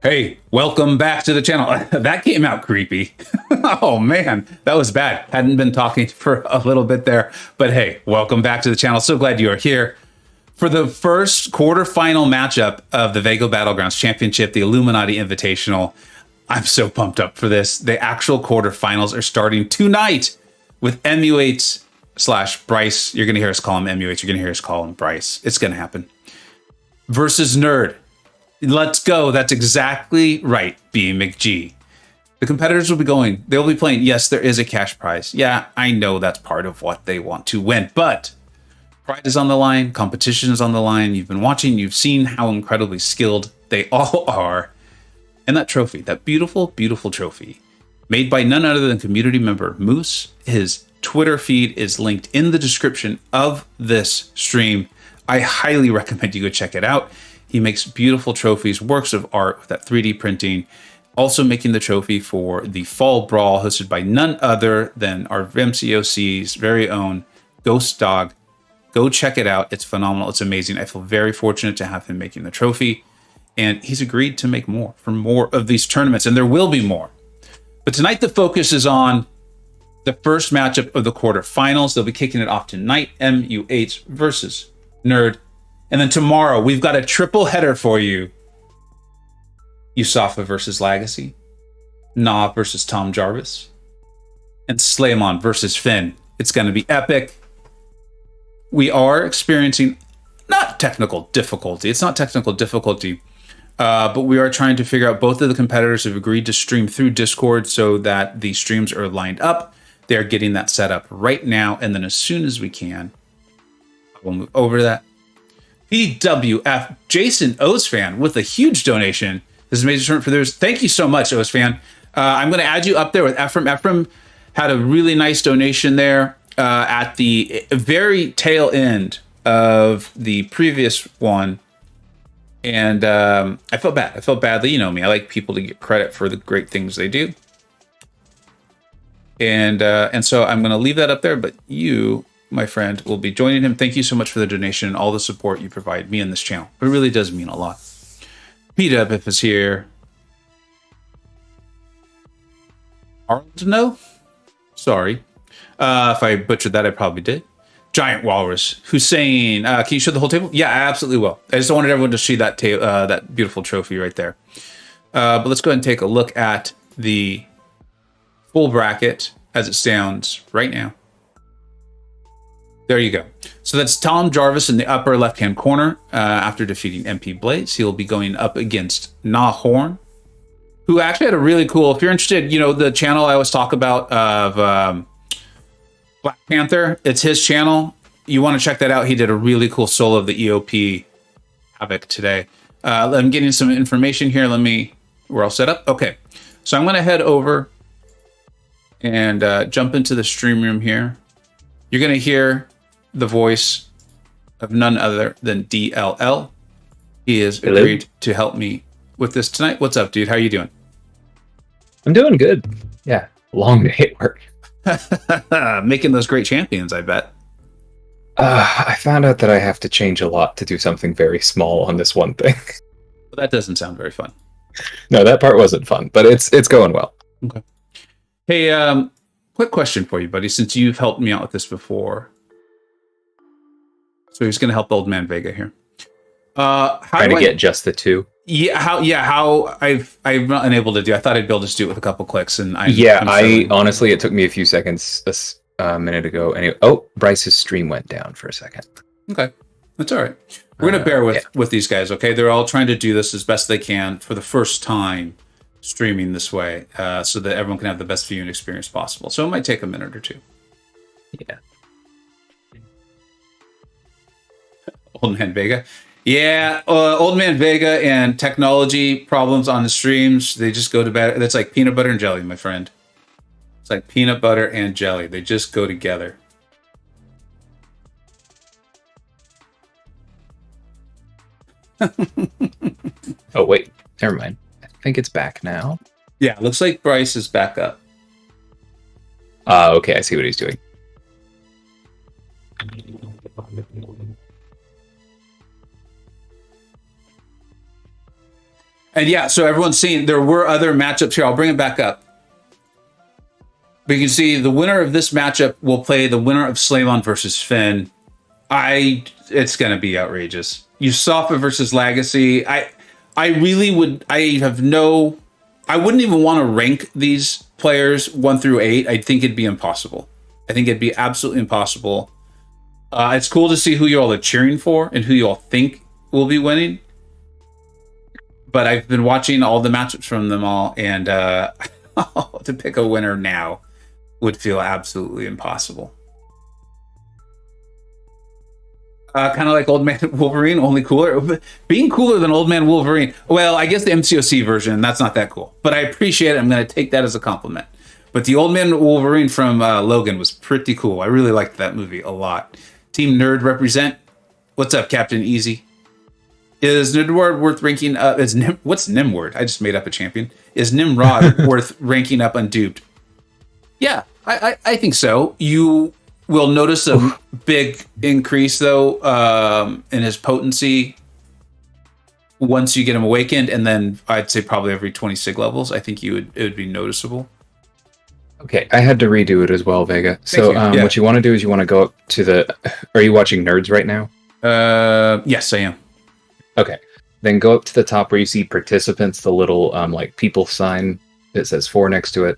Hey, welcome back to the channel. That came out creepy. Oh man, that was bad. Hadn't been talking for a little bit there, but hey, welcome back to the channel. So glad you are here for the first quarterfinal matchup of the Vega Battlegrounds Championship, the Illuminati Invitational. I'm so pumped up for this. The actual quarterfinals are starting tonight with Mu8S / Bryce. You're gonna hear us call him Mu8. You're gonna hear us call him Bryce. It's gonna happen. Versus Nerd. Let's go. That's exactly right, B McG. The competitors will be going. They'll be playing. Yes, there is a cash prize. Yeah, I know that's part of what they want to win, but pride is on the line. Competition is on the line. You've been watching. You've seen how incredibly skilled they all are. And that trophy, that beautiful, beautiful trophy, made by none other than community member Moose. His Twitter feed is linked in the description of this stream. I highly recommend you go check it out. He makes beautiful trophies, works of art with that 3D printing. Also making the trophy for the Fall Brawl, hosted by none other than our MCoC's very own Ghost Dog. Go check it out. It's phenomenal. It's amazing. I feel very fortunate to have him making the trophy. And he's agreed to make more for more of these tournaments. And there will be more. But tonight the focus is on the first matchup of the quarterfinals. They'll be kicking it off tonight. Mu8S versus Nerd. And then tomorrow, we've got a triple header for you. Yusafa versus Legacy, Na versus Tom Jarvis, and Slaymon versus Finn. It's going to be epic. We are experiencing not technical difficulty. It's not technical difficulty, but we are trying to figure out. Both of the competitors have agreed to stream through Discord so that the streams are lined up. They're getting that set up right now. And then as soon as we can, we'll move over to that. PWF Jason Ozfan with a huge donation. This is a major tournament for theirs. Thank you so much, Ozfan. I'm going to add you up there with Ephraim. Ephraim had a really nice donation there at the very tail end of the previous one. And I felt bad. I felt badly. You know me. I like people to get credit for the great things they do. And so I'm going to leave that up there. But you, my friend, will be joining him. Thank you so much for the donation and all the support you provide me and this channel. It really does mean a lot. PWF is here. Arnold, sorry. If I butchered that, I probably did. Giant Walrus. Hussein, can you show the whole table? Yeah, I absolutely will. I just wanted everyone to see that that beautiful trophy right there. But let's go ahead and take a look at the full bracket as it stands right now. There you go. So that's Tom Jarvis in the upper left-hand corner. After defeating MP Blaze, he'll be going up against Na Horn, who actually had a really cool, if you're interested, you know, the channel I always talk about of Black Panther, it's his channel. You want to check that out. He did a really cool solo of the EOP Havoc today. I'm getting some information here. We're all set up. Okay. So I'm going to head over and jump into the stream room here. You're going to hear the voice of none other than DLL. He has agreed to help me with this tonight. What's up, dude? How are you doing? I'm doing good. Yeah, long day at work. Making those great champions, I bet. I found out that I have to change a lot to do something very small on this one thing. Well, that doesn't sound very fun. No, that part wasn't fun, but it's going well. Okay. Hey, quick question for you, buddy, since you've helped me out with this before. So he's going to help old man Vega here. Trying to get just the two. Yeah, how I'm not unable to do. I thought I'd be able to just do it with a couple clicks, and honestly, it took me a few seconds a minute ago. Anyway, Bryce's stream went down for a second. Okay, that's all right. We're gonna bear with these guys. Okay, they're all trying to do this as best they can for the first time streaming this way, so that everyone can have the best viewing experience possible. So it might take a minute or two. Yeah. Old man Vega. Yeah, old man Vega and technology problems on the streams, they just go to bed. That's like peanut butter and jelly, my friend. It's like peanut butter and jelly. They just go together. Oh, wait. Never mind. I think it's back now. Yeah, looks like Bryce is back up. Okay, I see what he's doing. And yeah, so everyone's seen there were other matchups here. I'll bring it back up. But you can see the winner of this matchup will play the winner of Slavon versus Finn. It's going to be outrageous. Yusafa versus Legacy. I really would. I wouldn't even want to rank these players 1 through 8. I think it'd be impossible. I think it'd be absolutely impossible. It's cool to see who you all are cheering for and who you all think will be winning. But I've been watching all the matchups from them all, and to pick a winner now would feel absolutely impossible. Kind of like Old Man Wolverine, only cooler. Being cooler than Old Man Wolverine. Well, I guess the MCoC version, that's not that cool. But I appreciate it. I'm going to take that as a compliment. But the Old Man Wolverine from Logan was pretty cool. I really liked that movie a lot. Team Nerd represent. What's up, Captain Easy? Is Nimrod worth ranking up? What's Nimward? I just made up a champion. Is Nimrod worth ranking up unduped? Yeah, I think so. You will notice a big increase, though, in his potency once you get him awakened, and then I'd say probably every 20 sig levels. I think it would be noticeable. Okay, I had to redo it as well, Vega. So Yeah. what you want to do is you want to go up to the... Are you watching Nerds right now? Yes, I am. Okay, then go up to the top where you see participants, the little like people sign that says 4 next to it.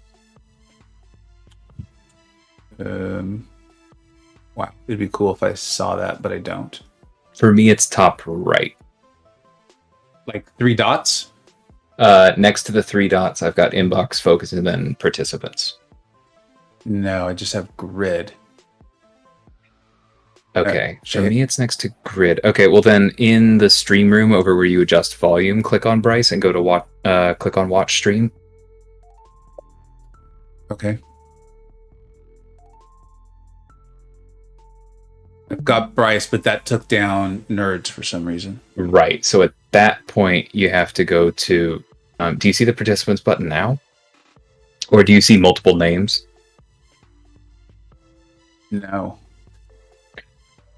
Wow, it'd be cool if I saw that, but I don't. For me, it's top right. Like 3 dots? Next to the 3 dots, I've got inbox, focus, and then participants. No, I just have grid. Okay, for me it's next to grid. Okay, well then in the stream room over where you adjust volume, click on Bryce and go to watch. Click on watch stream. Okay. I've got Bryce, but that took down Nerds for some reason. Right. So at that point, you have to go to. Do you see the participants button now, or do you see multiple names? No.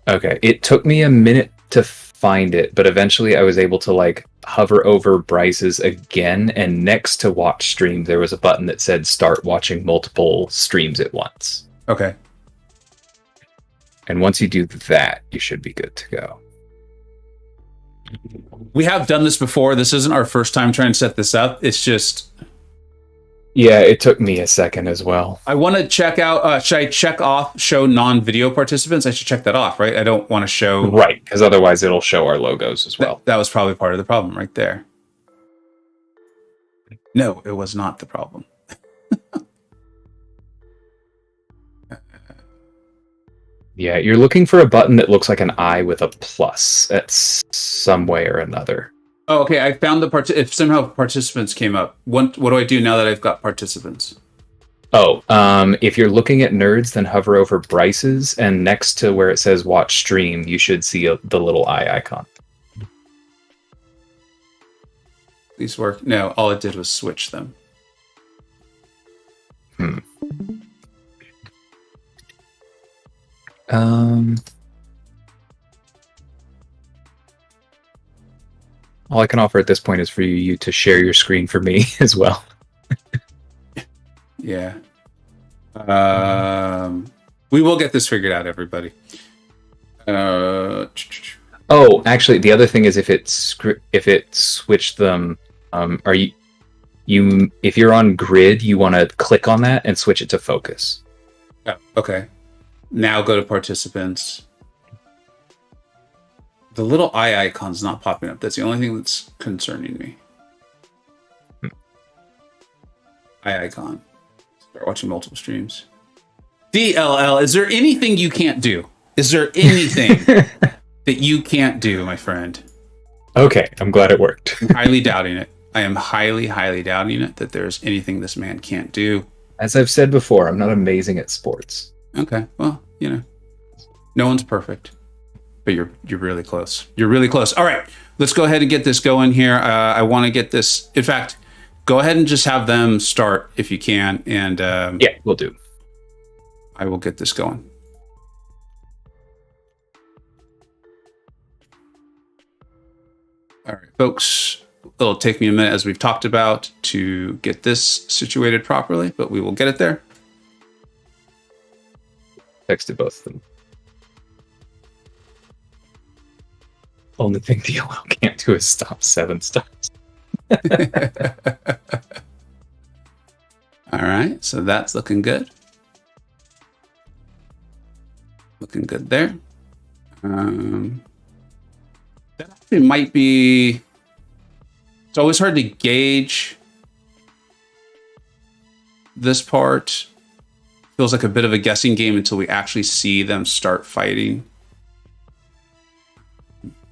Okay, it took me a minute to find it, but eventually I was able to like hover over Bryce's again, and next to watch stream there was a button that said start watching multiple streams at once. Okay. And once you do that, you should be good to go. We have done this before. This isn't our first time trying to set this up. It's just... Yeah, it took me a second as well. I want to check out... should I check off show non-video participants? I should check that off, right? I don't want to show... Right, because otherwise it'll show our logos as well. That was probably part of the problem right there. No, it was not the problem. Yeah, you're looking for a button that looks like an eye with a plus at some way or another. Oh, okay. I found if somehow participants came up. What do I do now that I've got participants? Oh, if you're looking at Nerds, then hover over Bryce's, and next to where it says watch stream, you should see the little eye icon. These work? No, all it did was switch them. All I can offer at this point is for you to share your screen for me as well. Yeah. We will get this figured out, everybody. Oh, actually, the other thing is if it switched them, if you're on grid, you want to click on that and switch it to focus. Oh, okay. Now go to participants. The little eye icon's not popping up. That's the only thing that's concerning me. Eye icon. Start watching multiple streams. DLL, is there anything you can't do? Is there anything that you can't do, my friend? Okay, I'm glad it worked. I'm highly doubting it. I am highly, highly doubting it that there's anything this man can't do. As I've said before, I'm not amazing at sports. Okay, well, no one's perfect, but you're really close. You're really close. All right, let's go ahead and get this going here. I want to get this. In fact, go ahead and just have them start if you can, and yeah, we'll do. I will get this going. All right, folks, it'll take me a minute, as we've talked about, to get this situated properly, but we will get it there. Texted both of them. Only thing DLL can't do is stop 7 stars. All right, so that's looking good. Looking good there. That actually might be... It's always hard to gauge this part. Feels like a bit of a guessing game until we actually see them start fighting.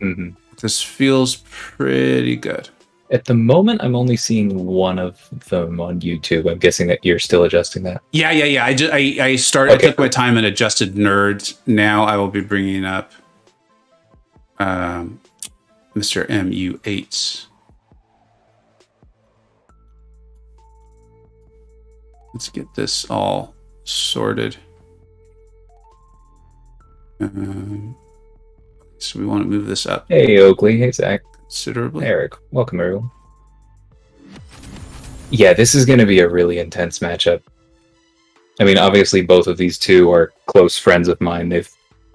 Mm-hmm. This feels pretty good. At the moment, I'm only seeing one of them on YouTube. I'm guessing that you're still adjusting that. Yeah. I started. Okay. I took my time and adjusted nerds. Now I will be bringing up Mr. Mu8S. Let's get this all sorted. So we want to move this up. Hey, Oakley. Hey, Zach. Considerably. Eric. Welcome, everyone. Yeah, this is going to be a really intense matchup. I mean, obviously, both of these two are close friends of mine. They've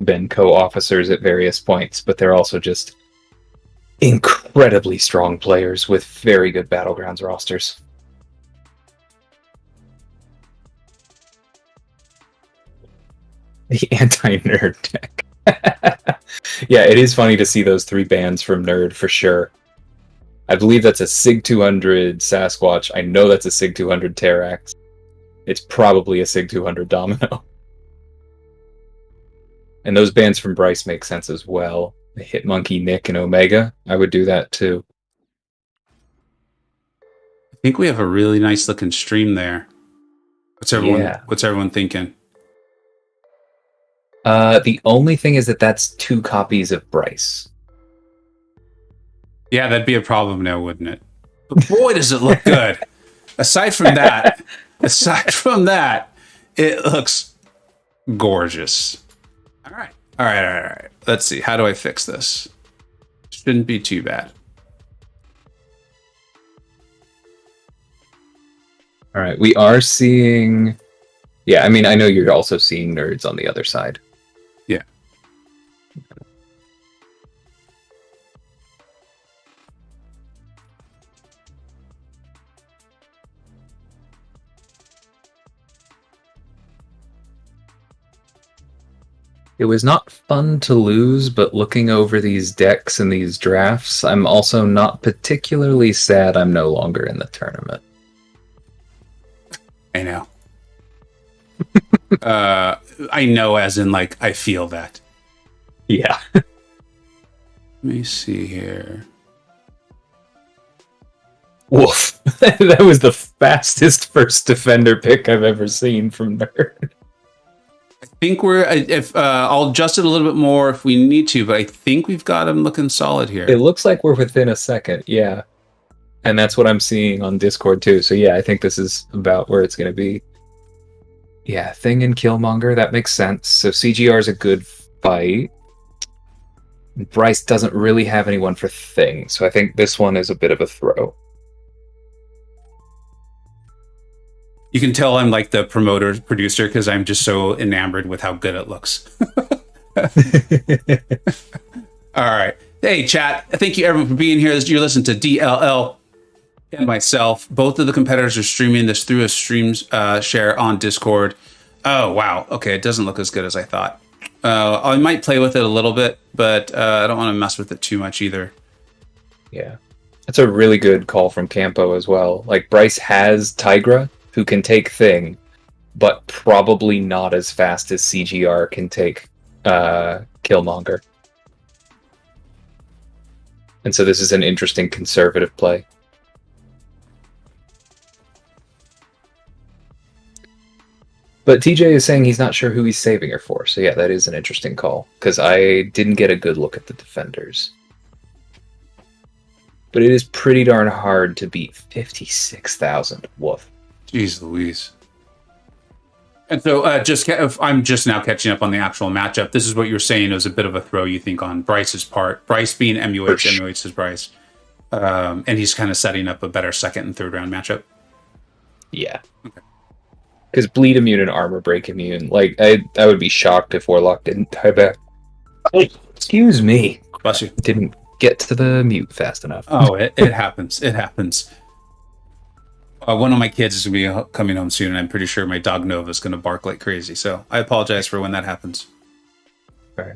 been co-officers at various points, but they're also just incredibly strong players with very good Battlegrounds rosters. The anti-nerd deck. Yeah, it is funny to see those 3 bans from Nerd for sure. I believe that's a SIG 200 Sasquatch. I know that's a SIG 200 Terrax. It's probably a SIG 200 Domino. And those bans from Bryce make sense as well. The Hitmonkey, Nick, and Omega. I would do that too. I think we have a really nice looking stream there. What's everyone thinking? The only thing is that that's 2 copies of Bryce. Yeah, that'd be a problem now, wouldn't it? But boy, does it look good. Aside from that, it looks gorgeous. All right. Let's see. How do I fix this? Shouldn't be too bad. All right, we are seeing... Yeah, I mean, I know you're also seeing nerds on the other side. Yeah. It was not fun to lose, but looking over these decks and these drafts, I'm also not particularly sad I'm no longer in the tournament. I know. I know, as in, like, I feel that. Yeah. Let me see here. Woof. That was the fastest first defender pick I've ever seen from Nerd. I think I'll adjust it a little bit more if we need to, but I think we've got him looking solid here. It looks like we're within a second, yeah. And that's what I'm seeing on Discord too. So yeah, I think this is about where it's going to be. Yeah, Thing and Killmonger, that makes sense. So CGR is a good fight. Bryce doesn't really have anyone for Thing, so I think this one is a bit of a throw. You can tell I'm like the producer because I'm just so enamored with how good it looks. All right. Hey, chat. Thank you, everyone, for being here. You're listening to DLL and myself. Both of the competitors are streaming this through a stream share on Discord. Oh, wow. Okay, it doesn't look as good as I thought. I might play with it a little bit, but I don't want to mess with it too much either. Yeah. That's a really good call from Campo as well. Like, Bryce has Tigra, who can take Thing, but probably not as fast as CGR can take Killmonger. And so this is an interesting conservative play. But TJ is saying he's not sure who he's saving her for. So yeah, that is an interesting call, because I didn't get a good look at the defenders. But it is pretty darn hard to beat 56,000. Woof. Jeez Louise. And so I'm just now catching up on the actual matchup. This is what you're saying was a bit of a throw, you think, on Bryce's part. Bryce being MU8, MU8's Bryce. And he's kind of setting up a better second and third round matchup. Yeah. Because bleed immune and armor break immune. Like, I would be shocked if Warlock didn't tie back. Excuse me. Bless you. Didn't get to the mute fast enough. Oh, it happens. It happens. One of my kids is going to be coming home soon, and I'm pretty sure my dog Nova is going to bark like crazy. So I apologize for when that happens. Right.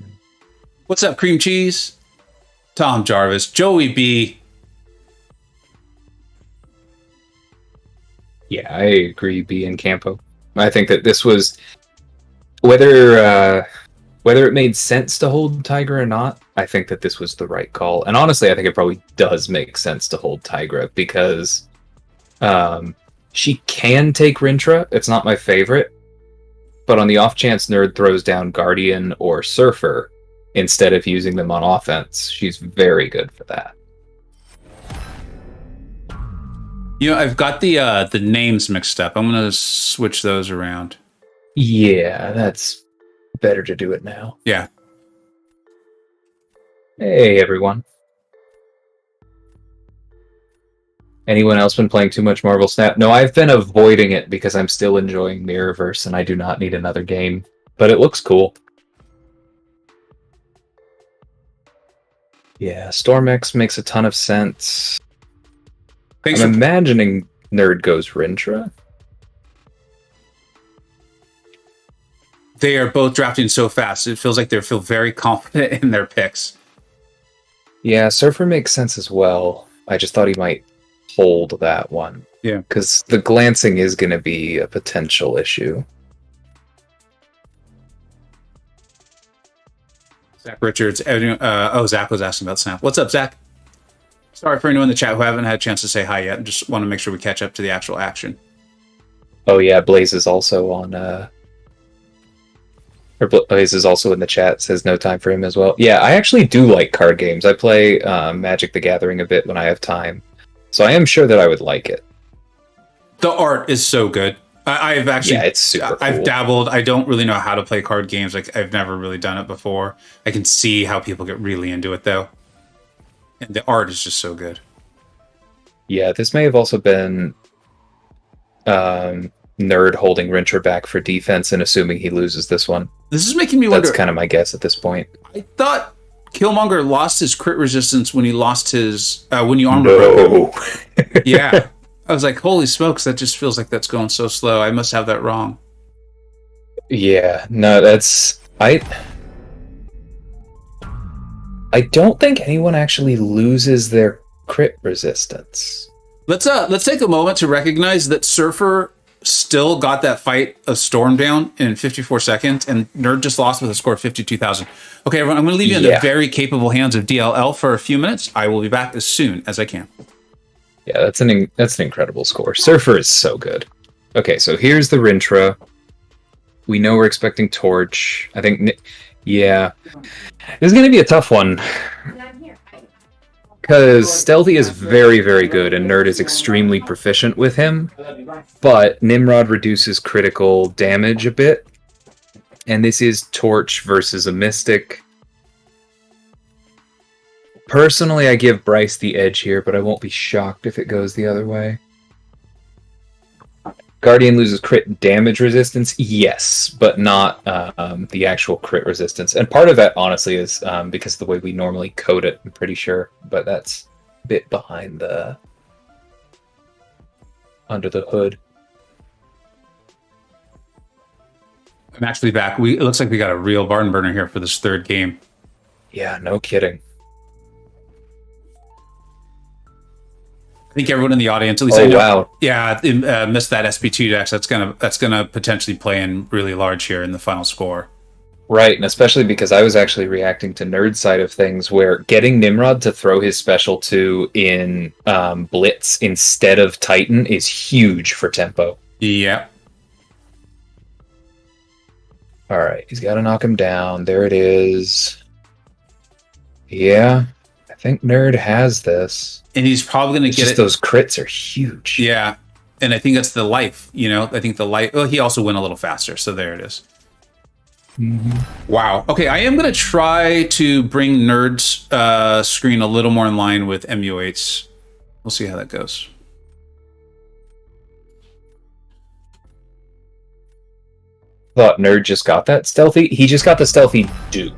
What's up, cream cheese? Tom Jarvis, Joey B. Yeah, I agree. B and Campo. I think that this was whether it made sense to hold Tigra or not. I think that this was the right call, and honestly, I think it probably does make sense to hold Tigra because she can take Rintra. It's not my favorite, but on the off chance Nerd throws down Guardian or Surfer instead of using them on offense, she's very good for that. You know, I've got the names mixed up. I'm going to switch those around. Yeah, that's better to do it now. Yeah. Hey, everyone. Anyone else been playing too much Marvel Snap? No, I've been avoiding it because I'm still enjoying Mirrorverse and I do not need another game. But it looks cool. Yeah, Storm-X makes a ton of sense. I'm imagining Nerd goes Rintra. They are both drafting so fast. It feels like they feel very confident in their picks. Yeah, Surfer makes sense as well. I just thought he might hold that one. Yeah. Because the glancing is going to be a potential issue. Zach Richards. Zach was asking about Snap. What's up, Zach? Sorry for anyone in the chat who haven't had a chance to say hi yet. Just want to make sure we catch up to the actual action. Oh yeah, Blaze is also on. Blaze is also in the chat. Says no time for him as well. Yeah, I actually do like card games. I play Magic the Gathering a bit when I have time, so I am sure that I would like it. The art is so good. I've actually, it's super cool. I've dabbled. I don't really know how to play card games. Like I've never really done it before. I can see how people get really into it though. And the art is just so good. Yeah, this may have also been Nerd holding Rintra back for defense and assuming he loses this one. This is making me wonder. That's kind of my guess at this point. I thought Killmonger lost his crit resistance when he lost his when you armor broke him. Yeah, I was like, holy smokes, that just feels like that's going so slow. I must have that wrong. Yeah, no, that's I don't think anyone actually loses their crit resistance. Let's take a moment to recognize that Surfer still got that fight of Storm down in 54 seconds, and Nerd just lost with a score of 52,000. Okay, everyone, I'm going to leave you in the very capable hands of DLL for a few minutes. I will be back as soon as I can. Yeah, that's an incredible score. Surfer is so good. Okay, so here's the Rintra. We know we're expecting Torch. I think, yeah. This is going to be a tough one. Because Stealthy is very, very good, and Nerd is extremely proficient with him. But Nimrod reduces critical damage a bit. And this is Torch versus a Mystic. Personally, I give Bryce the edge here, but I won't be shocked if it goes the other way. Guardian loses crit damage resistance, yes, but not the actual crit resistance. And part of that, honestly, is because of the way we normally code it, I'm pretty sure. But that's a bit behind the... under the hood. I'm actually back. It looks like we got a real barn burner here for this third game. Yeah, no kidding. I think everyone in the audience, at least missed that SP2 dex. That's gonna potentially play in really large here in the final score. Right, and especially because I was actually reacting to Nerd side of things, where getting Nimrod to throw his special 2 in Blitz instead of Titan is huge for tempo. Yeah. All right, he's got to knock him down. There it is. Yeah, I think Nerd has this. And he's probably going to get it. Those crits are huge. Yeah. And I think that's the life, I think the life. Well, he also went a little faster. So there it is. Wow. Okay, I am going to try to bring Nerd's screen a little more in line with Mu8's. We'll see how that goes. Thought Nerd just got that stealthy. He just got the stealthy dupe.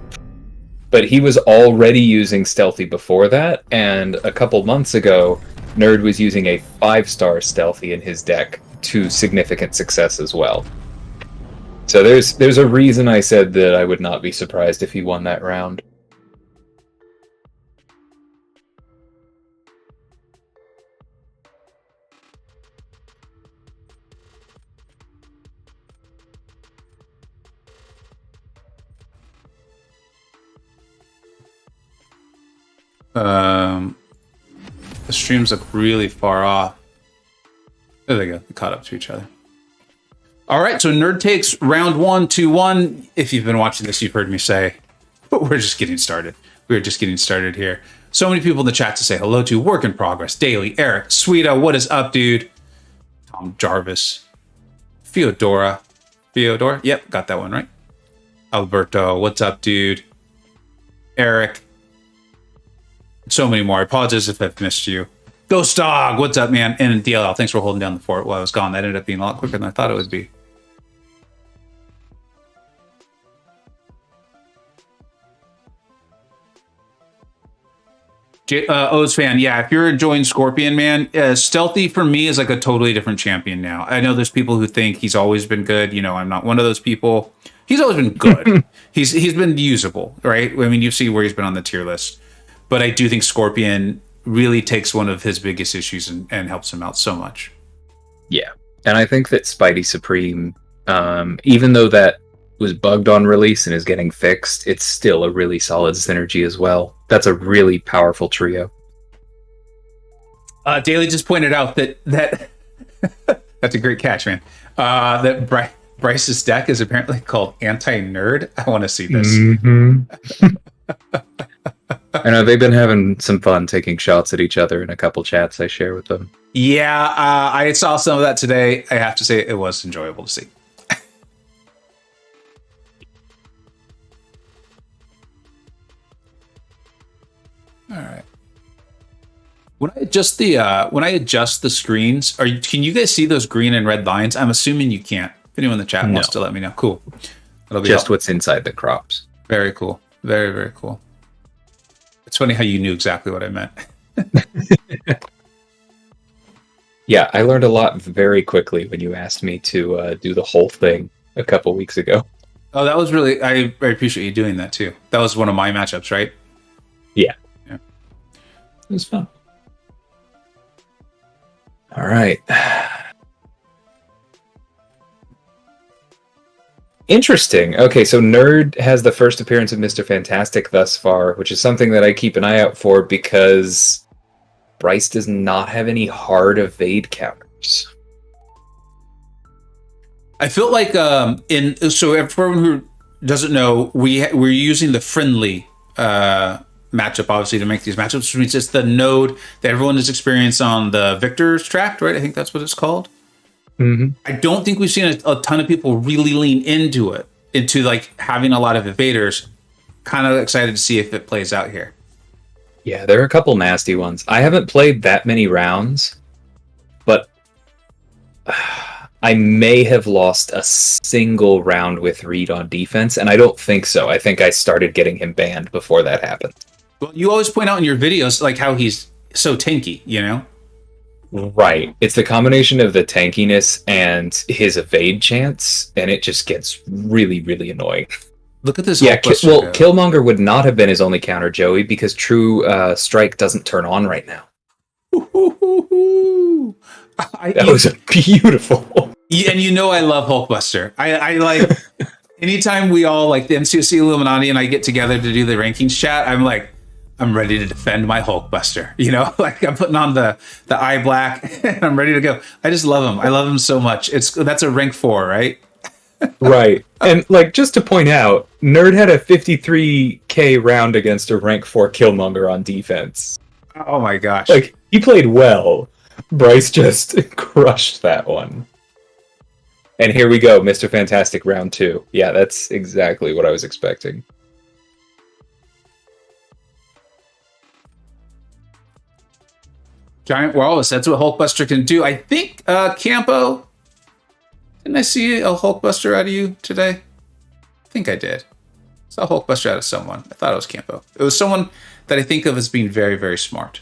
But he was already using stealthy before that, and a couple months ago, Nerd was using a 5-star stealthy in his deck to significant success as well. So there's a reason I said that I would not be surprised if he won that round. The streams look really far off. There they go. They caught up to each other. All right, so Nerd takes round 1, 2-1. If you've been watching this, you've heard me say, but we're just getting started. We're just getting started here. So many people in the chat to say hello to. Work in progress. Daily, Eric, Sweeta, what is up, dude? Tom Jarvis, Theodora. Yep, got that one right. Alberto, what's up, dude? Eric. So many more. I apologize if I've missed you. Ghost Dog, what's up, man? And DLL, thanks for holding down the fort while I was gone. That ended up being a lot quicker than I thought it would be. O's fan, yeah, if you're enjoying Scorpion, man, Stealthy for me is like a totally different champion now. I know there's people who think he's always been good. You know, I'm not one of those people. He's always been good. He's been usable, right? I mean, you see where he's been on the tier list. But I do think Scorpion really takes one of his biggest issues and helps him out so much. Yeah, and I think that Spidey Supreme, even though that was bugged on release and is getting fixed, it's still a really solid synergy as well. That's a really powerful trio. Daly just pointed out that that's a great catch, man. That Bryce's deck is apparently called Anti-Nerd. I want to see this. Mm-hmm. I know they've been having some fun taking shots at each other in a couple chats I share with them. Yeah, I saw some of that today. I have to say it was enjoyable to see. All right. When I adjust the screens, can you guys see those green and red lines? I'm assuming you can't. If anyone in the chat wants to let me know, cool. That'll be just helpful. What's inside the crops. Very cool. Very, very cool. It's funny how you knew exactly what I meant. Yeah, I learned a lot very quickly when you asked me to do the whole thing a couple weeks ago. Oh, that was really... I appreciate you doing that, too. That was one of my matchups, right? Yeah. It was fun. All right. Interesting. Okay, so Nerd has the first appearance of Mr. Fantastic thus far, which is something that I keep an eye out for because Bryce does not have any hard evade counters. I feel like so for everyone who doesn't know, we're using the friendly matchup obviously to make these matchups, which means it's the node that everyone has experienced on the Victor's tract, right? I think that's what it's called. Mm-hmm. I don't think we've seen a ton of people really lean into it, into like having a lot of evaders. Kind of excited to see if it plays out here. Yeah, there are a couple nasty ones. I haven't played that many rounds, but I may have lost a single round with Reed on defense, and I don't think so. I think I started getting him banned before that happened. Well, you always point out in your videos like how he's so tanky, you know? Right. It's the combination of the tankiness and his evade chance, and it just gets really, really annoying. Look at this. Yeah, Killmonger would not have been his only counter, Joey, because True Strike doesn't turn on right now. That was beautiful. And you know I love Hulkbuster. I like... Anytime we all, like the MCoC Illuminati and I get together to do the rankings chat, I'm like... I'm ready to defend my Hulkbuster, you know, like I'm putting on the eye black and I'm ready to go. I just love him. I love him so much. That's a rank 4, right? Right. And like, just to point out, Nerd had a 53k round against a rank 4 Killmonger on defense. Oh my gosh. Like, he played well. Bryce just crushed that one. And here we go, Mr. Fantastic round 2. Yeah, that's exactly what I was expecting. Giant Walrus, that's what Hulkbuster can do. I think, Campo, didn't I see a Hulkbuster out of you today? I think I did. I saw a Hulkbuster out of someone. I thought it was Campo. It was someone that I think of as being very, very smart.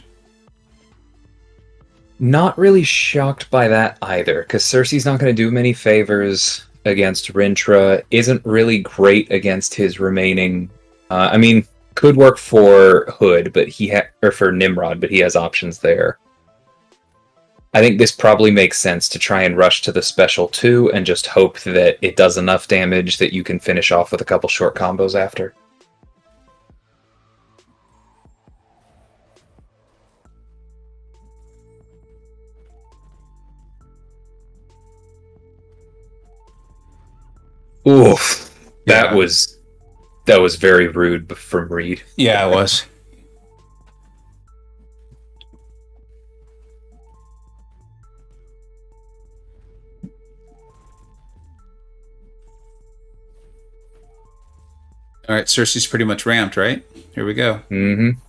Not really shocked by that either, because Cersei's not going to do many favors against Rintra, isn't really great against his remaining... I mean, could work for Hood, but or for Nimrod, but he has options there. I think this probably makes sense to try and rush to the special 2 and just hope that it does enough damage that you can finish off with a couple short combos after. Oof. That was very rude from Reed. Yeah, it was. All right, Cersei's pretty much ramped, right? Here we go. Mm-hmm.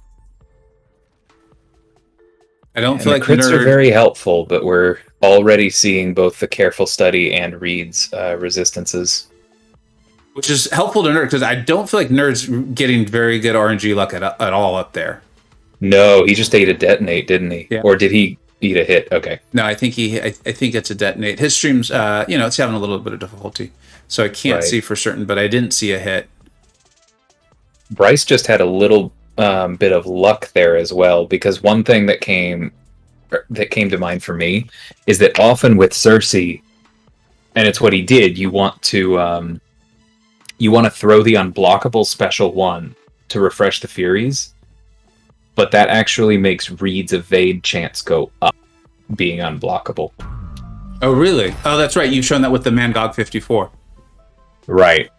I don't feel like crits are very helpful, but we're already seeing both the careful study and Reed's resistances. Which is helpful to Nerd, because I don't feel like Nerd's getting very good RNG luck at all up there. No, he just ate a detonate, didn't he? Yeah. Or did he eat a hit? Okay. No, I think I think it's a detonate. His stream's, it's having a little bit of difficulty, so I can't see for certain, but I didn't see a hit. Bryce just had a little bit of luck there as well, because one thing that came to mind for me is that often with Cersei, and it's what he did, you want to throw the unblockable special 1 to refresh the Furies, but that actually makes Reed's evade chance go up, being unblockable. Oh, really? Oh, that's right. You've shown that with the Mangog 54. Right.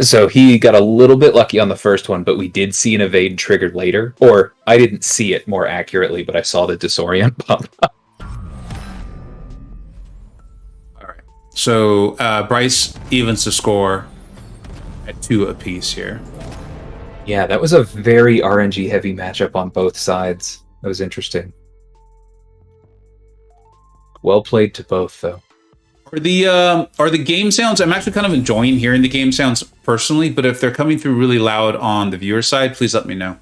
So he got a little bit lucky on the first one, but we did see an evade triggered later. Or I didn't see it more accurately, but I saw the disorient pop up. All right. So Bryce evens the score at 2 apiece here. Yeah, that was a very RNG heavy matchup on both sides. That was interesting. Well played to both, though. Are the game sounds? I'm actually kind of enjoying hearing the game sounds personally, but if they're coming through really loud on the viewer side, please let me know.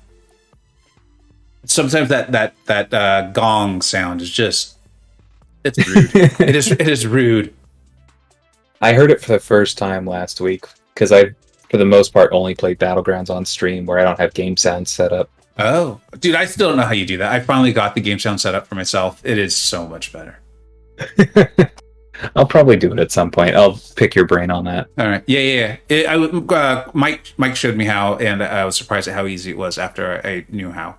Sometimes that gong sound is just, it's rude. it is rude. I heard it for the first time last week because I, for the most part, only played Battlegrounds on stream where I don't have game sound set up. Oh, dude, I still don't know how you do that. I finally got the game sound set up for myself. It is so much better. I'll probably do it at some point. I'll pick your brain on that. All right. Yeah. Mike showed me how, and I was surprised at how easy it was after I knew how.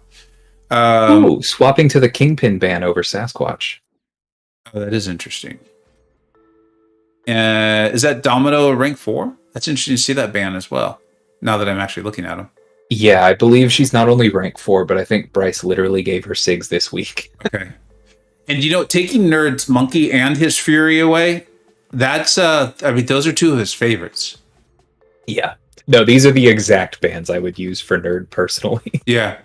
Swapping to the Kingpin ban over Sasquatch. Oh, that is interesting. Is that Domino rank 4? That's interesting to see that ban as well, now that I'm actually looking at him. Yeah, I believe she's not only rank 4, but I think Bryce literally gave her SIGs this week. Okay. And taking Nerd's Monkey and his Fury away, that's those are 2 of his favorites. Yeah. No, these are the exact bans I would use for Nerd personally. Yeah.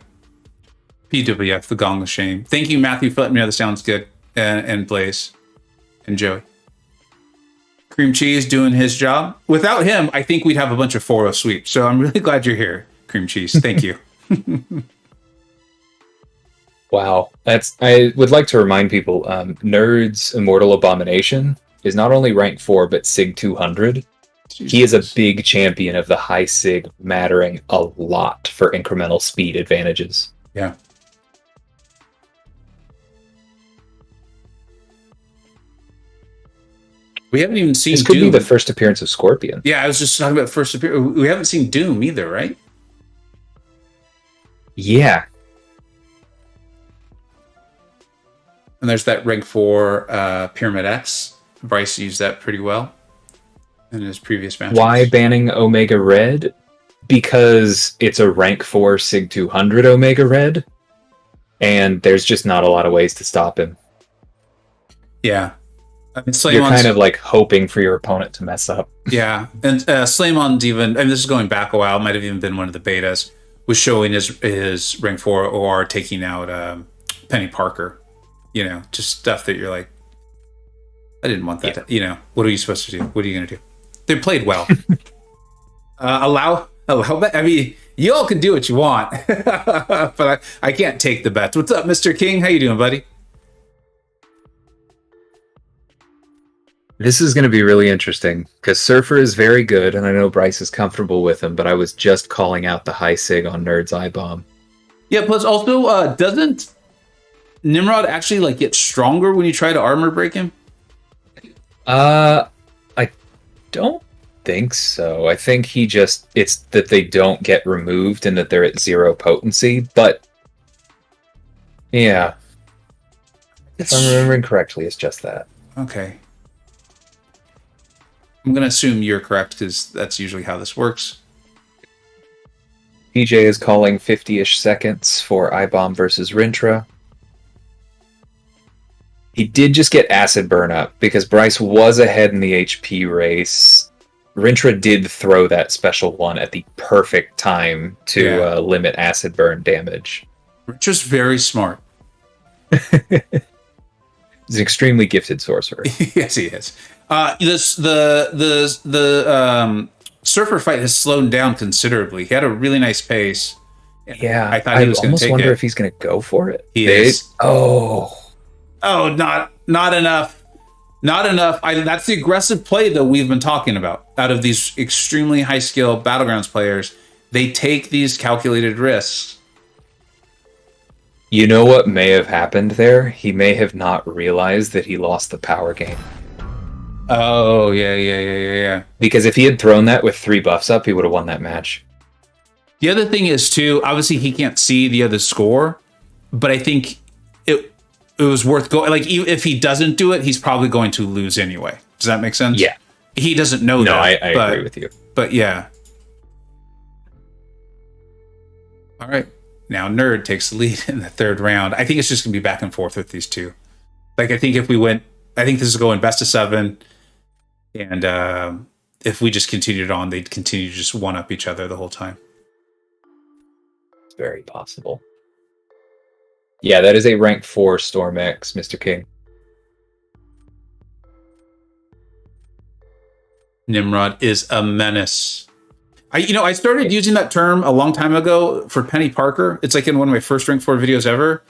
PWF, the Gong of Shame. Thank you, Matthew, for letting me know that sounds good. And Blaze. And Joey. Cream Cheese doing his job. Without him, I think we'd have a bunch of 4-0 sweeps. So I'm really glad you're here, Cream Cheese. Thank you. Wow. I would like to remind people, Nerd's Immortal Abomination is not only rank 4, but SIG 200. Jesus. He is a big champion of the high SIG, mattering a lot for incremental speed advantages. Yeah. We haven't even seen This could Doom. be the first appearance of Scorpion. Yeah, I was just talking about first appearance. We haven't seen Doom either, right? Yeah. And there's that rank 4 Pyramid X. Bryce used that pretty well in his previous matches. Why banning Omega Red? Because it's a rank 4 SIG 200 Omega Red, and there's just not a lot of ways to stop him. Yeah. I mean, You're kind of like hoping for your opponent to mess up. Yeah, and Slaymon's even, I mean, this is going back a while, might have even been one of the betas, was showing his rank 4 OR taking out Penny Parker. You know, just stuff that you're like, I didn't want that. Yeah. You know, what are you supposed to do? What are you going to do? They played well. Allow. I mean, you all can do what you want, but I can't take the bets. What's up, Mr. King? How you doing, buddy? This is going to be really interesting because Surfer is very good, and I know Bryce is comfortable with him, but I was just calling out the high sig on Nerd's I-Bomb. Yeah, plus also, doesn't Nimrod actually like get stronger when you try to armor break him? I don't think so. I think it's that they don't get removed and that they're at 0 potency, but yeah. If I'm remembering correctly, it's just that. Okay. I'm going to assume you're correct because that's usually how this works. PJ is calling 50-ish seconds for I-Bomb versus Rintra. He did just get acid burn up because Bryce was ahead in the HP race. Rintra did throw that special one at the perfect time to limit acid burn damage. Rintra's very smart. He's an extremely gifted sorcerer. Yes, he is. The Surfer fight has slowed down considerably. He had a really nice pace. Yeah, I thought he was going to take it. I almost wonder if he's going to go for it. He is. Oh, not enough. Not enough. That's the aggressive play that we've been talking about. Out of these extremely high skill Battlegrounds players, they take these calculated risks. You know what may have happened there? He may have not realized that he lost the power game. Oh, yeah. Because if he had thrown that with 3 buffs up, he would have won that match. The other thing is, too, obviously he can't see the other score, but I think it was worth going. Like, if he doesn't do it, he's probably going to lose anyway. Does that make sense? Yeah. He doesn't know that. No, I agree with you. But yeah. All right. Now Nerd takes the lead in the 3rd round. I think it's just going to be back and forth with these two. Like, I think this is going best of 7. And if we just continued on, they'd continue to just one-up each other the whole time. It's very possible. Yeah, that is a rank 4 Storm X, Mr. King. Nimrod is a menace. I started using that term a long time ago for Penny Parker. It's like in one of my first rank 4 videos ever.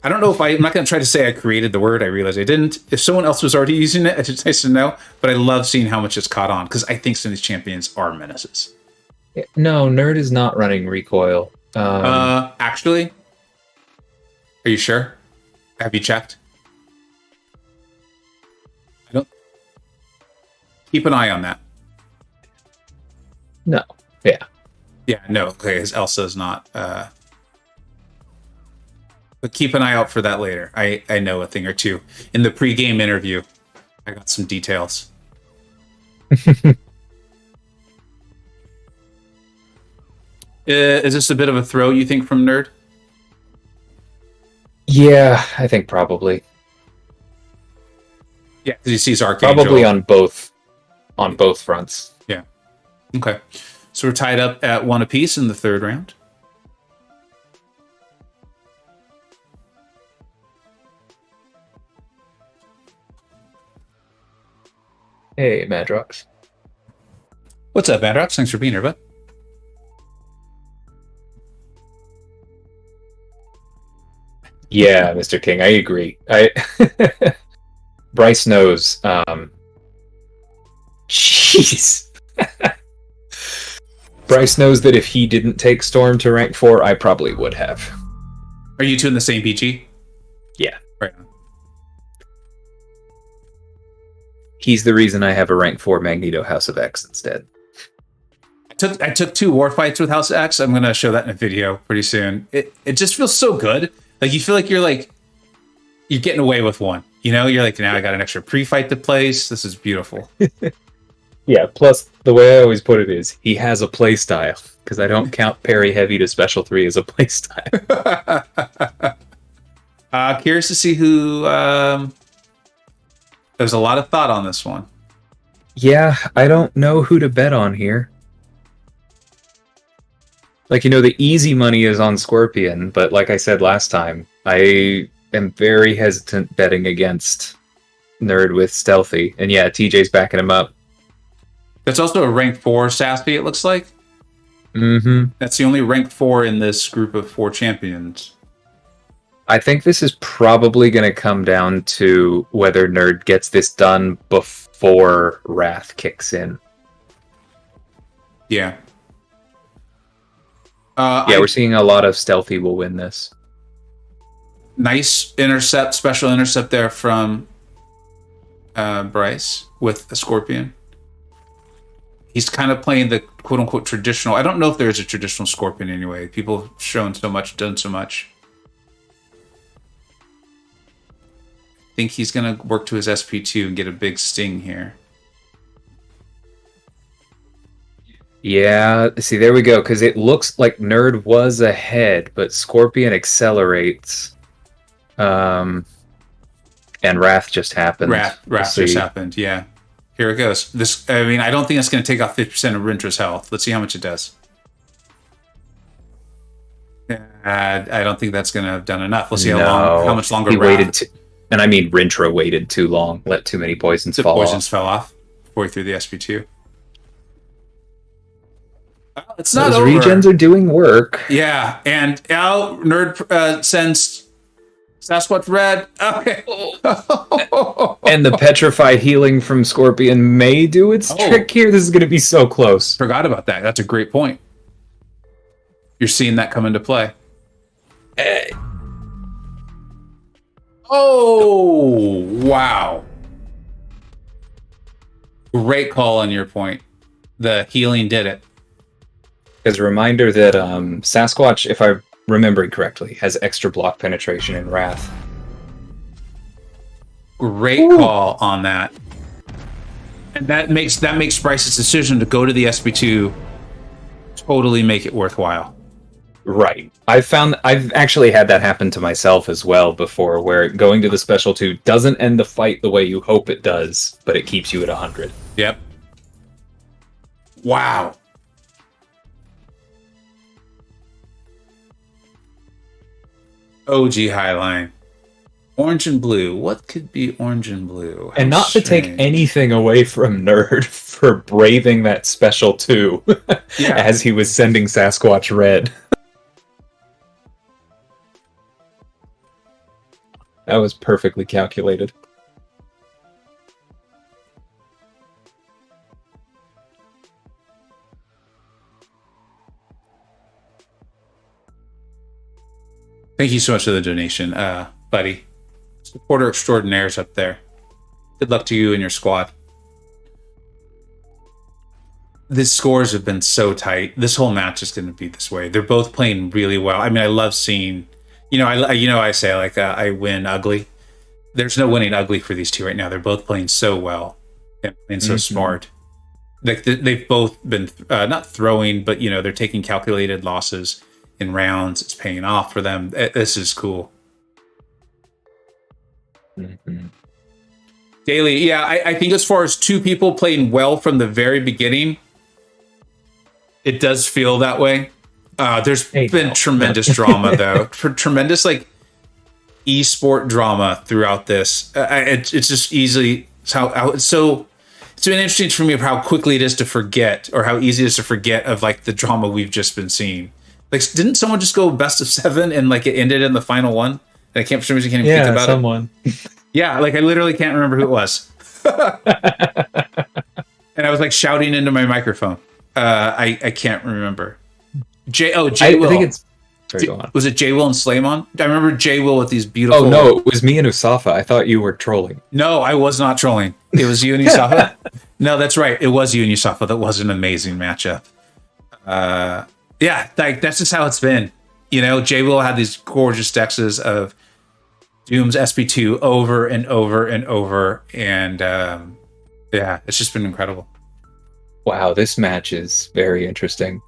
I don't know if I'm not going to try to say I created the word. I realized I didn't. If someone else was already using it, it's nice to know. But I love seeing how much it's caught on because I think some of these champions are menaces. No, Nerd is not running recoil. Actually, are you sure? Have you checked? I don't. Keep an eye on that. No. Yeah. Yeah. No. Okay. His Elsa's not. But keep an eye out for that later. I know a thing or two. In the pre-game interview, I got some details. Is this a bit of a throw, you think, from Nerd? Yeah, I think probably. Yeah, because he sees Archangel. Probably on both fronts. Yeah. Okay. So we're tied up at 1 apiece in the 3rd round. Hey, Madrox. What's up, Madrox? Thanks for being here, bud. Yeah, Mr. King, I agree. Bryce knows. Jeez. Bryce knows that if he didn't take Storm to rank 4, I probably would have. Are you two in the same BG? Yeah. Right. He's the reason I have a rank 4 Magneto House of X instead. I took 2 war fights with House X. I'm going to show that in a video pretty soon. It just feels so good. Like, you feel like you're getting away with one. You know, you're like, now I got an extra pre-fight to place. This is beautiful. Yeah, plus the way I always put it is he has a play style because I don't count parry heavy to special 3 as a play style. Curious to see who There's a lot of thought on this one. Yeah, I don't know who to bet on here. Like, the easy money is on Scorpion, but like I said last time, I am very hesitant betting against Nerd with Stealthy. And yeah, TJ's backing him up. That's also a rank 4 Sassy, it looks like. Mm-hmm. That's the only rank 4 in this group of 4 champions. I think this is probably going to come down to whether Nerd gets this done before Wrath kicks in. Yeah. We're seeing a lot of Stealthy will win this. Nice intercept, special intercept there from Bryce with a Scorpion. He's kind of playing the quote-unquote traditional. I don't know if there is a traditional Scorpion anyway. People have shown so much, done so much. I think he's going to work to his SP2 and get a big sting here. Yeah, see, there we go, because it looks like Nerd was ahead, but Scorpion accelerates. And Wrath just happened. Wrath just happened, yeah. Here it goes. I don't think it's going to take off 50% of Rintra's health. Let's see how much it does. I don't think that's going to have done enough. We'll see how much longer he waited. And I mean, Rintra waited too long. Let too many poisons fall off. The poisons fell off before he threw the SP2. It's not over. Those regens are doing work. Yeah, and now Nerd sends Sasquatch Red. Okay. And the Petrified healing from Scorpion may do its trick here. This is going to be so close. Forgot about that. That's a great point. You're seeing that come into play. Oh, wow. Great call on your point. The healing did it. As a reminder that Sasquatch, if I'm remembering correctly, has extra block penetration in Wrath. Great call on that. And that makes Bryce's decision to go to the SP2 totally make it worthwhile. Right. I've actually had that happen to myself as well before, where going to the Special 2 doesn't end the fight the way you hope it does, but it keeps you at 100. Yep. Wow. OG Highline. Orange and blue. What could be orange and blue? And not to take anything away from Nerd for braving that Special 2 as he was sending Sasquatch red. That was perfectly calculated. Thank you so much for the donation, buddy. Supporter extraordinaires up there. Good luck to you and your squad. The scores have been so tight. This whole match is going to be this way. They're both playing really well. I mean, I love seeing. I say like I win ugly. There's no winning ugly for these two right now. They're both playing so well and playing so smart. Like they've both been not throwing, but they're taking calculated losses in rounds. It's paying off for them. This is cool. Daily, I think as far as two people playing well from the very beginning, it does feel that way. There's been tremendous drama though, tremendous like esport drama throughout this. It's just easily how it's so. It's been interesting for me of how quickly it is to forget, or how easy it is to forget of like the drama we've just been seeing. Like, didn't someone just go best of 7 and like it ended in the final one? And I can't for some reason can't even think about someone. Yeah, like I literally can't remember who it was. And I was like shouting into my microphone. I can't remember. J Will. I think it's. Sorry, go on. Was it J Will and Slaymon? I remember J Will with these beautiful. Oh no, it was me and Usafa. I thought you were trolling. No, I was not trolling. It was you and Usafa. No, that's right. It was you and Usafa. That was an amazing matchup. Yeah, like that's just how it's been. J Will had these gorgeous dexes of Doom's SP2 over and over and over, and it's just been incredible. Wow, this match is very interesting.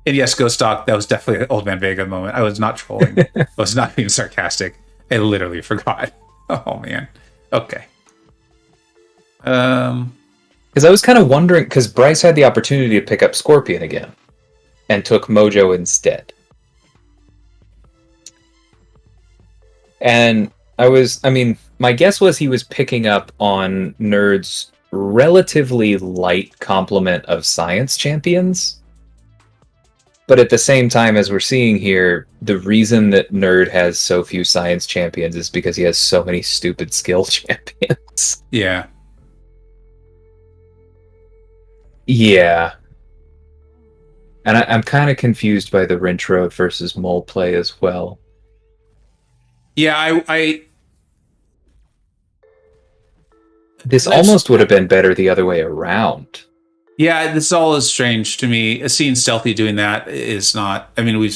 And yes, Ghost Dog, that was definitely an Old Man Vega moment. I was not trolling. I was not being sarcastic. I literally forgot. Oh man. Okay. Because I was kind of wondering, because Bryce had the opportunity to pick up Scorpion again, and took Mojo instead. And my guess was he was picking up on Nerd's relatively light complement of science champions. But at the same time, as we're seeing here, the reason that Nerd has so few science champions is because he has so many stupid skill champions. Yeah. Yeah. And I'm kind of confused by the Wrench Road versus Mole play as well. Yeah, I this almost would have been better the other way around. Yeah, this all is strange to me. Seeing Stealthy doing that is not. I mean, I've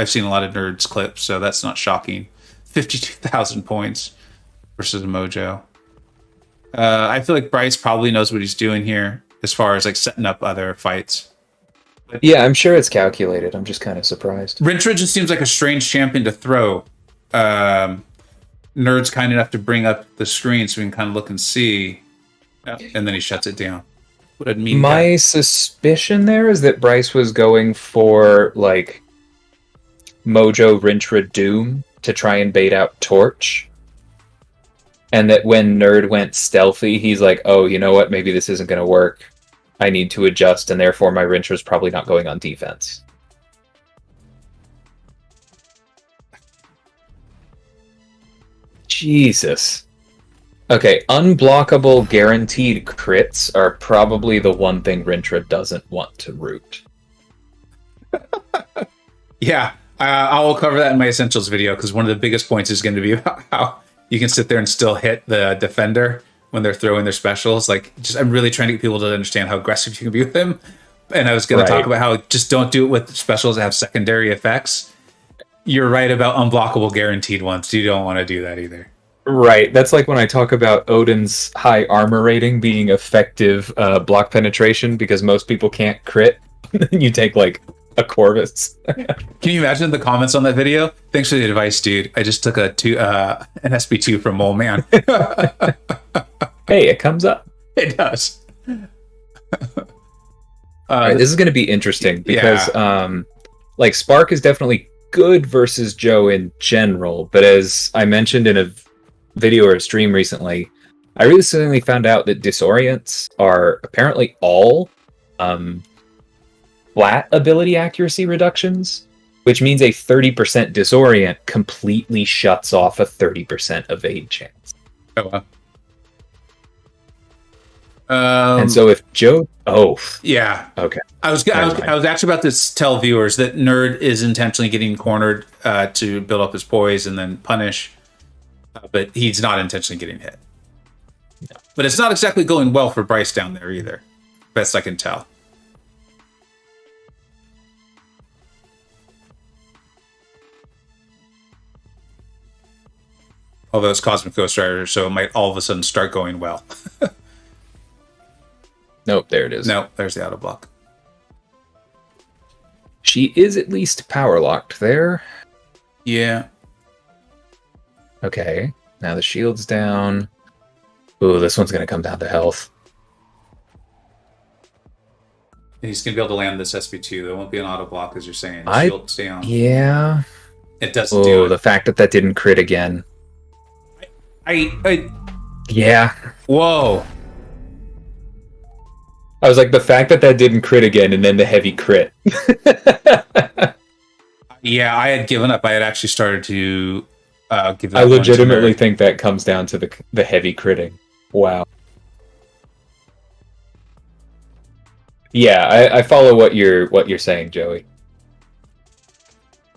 seen a lot of Nerds clips, so that's not shocking. 52,000 points versus Mojo. I feel like Bryce probably knows what he's doing here as far as like setting up other fights. But yeah, I'm sure it's calculated. I'm just kind of surprised. Rintra just seems like a strange champion to throw. Nerd's kind enough to bring up the screen so we can kind of look and see, and then he shuts it down. What did mean? My suspicion there is that Bryce was going for like Mojo Rintra Doom to try and bait out Torch, and that when Nerd went stealthy, he's like, "Oh, you know what? Maybe this isn't going to work. I need to adjust, and therefore my Rintra's probably not going on defense." Jesus. Okay, unblockable guaranteed crits are probably the one thing Rintra doesn't want to root. Yeah, I will cover that in my Essentials video, because one of the biggest points is going to be about how you can sit there and still hit the defender when they're throwing their specials. Like, I'm really trying to get people to understand how aggressive you can be with them. And I was going to talk about how just don't do it with specials that have secondary effects. You're right about unblockable guaranteed ones. You don't want to do that either. Right. That's like when I talk about Odin's high armor rating being effective block penetration, because most people can't crit. You take like a Corvus. Can you imagine the comments on that video? Thanks for the advice, dude. I just took an SP2 from Mole Man. Hey, it comes up. It does. Right, this is going to be interesting because like Spark is definitely good versus Joe in general, but as I mentioned in a video or a stream recently, I recently found out that disorients are apparently all flat ability accuracy reductions, which means a 30% disorient completely shuts off a 30% evade chance. Oh, wow. And so if Joe, yeah, okay, I was actually about to tell viewers that Nerd is intentionally getting cornered to build up his poise and then punish, but he's not intentionally getting hit. No. But it's not exactly going well for Bryce down there either, best I can tell. Although it's Cosmic Ghost Rider, so it might all of a sudden start going well. Nope, there it is. Nope, there's the auto block. She is at least power locked there. Yeah. Okay, now the shield's down. Ooh, this one's going to come down to health. And he's going to be able to land this SP2. There won't be an auto block, as you're saying. Shield's down. Yeah. It doesn't do it. The fact that didn't crit again. Yeah. Whoa. I was like, the fact that didn't crit again and then the heavy crit. Yeah, I had given up. I had actually started to give that. I legitimately think that comes down to the heavy critting. Wow. Yeah, I follow what you're saying, Joey.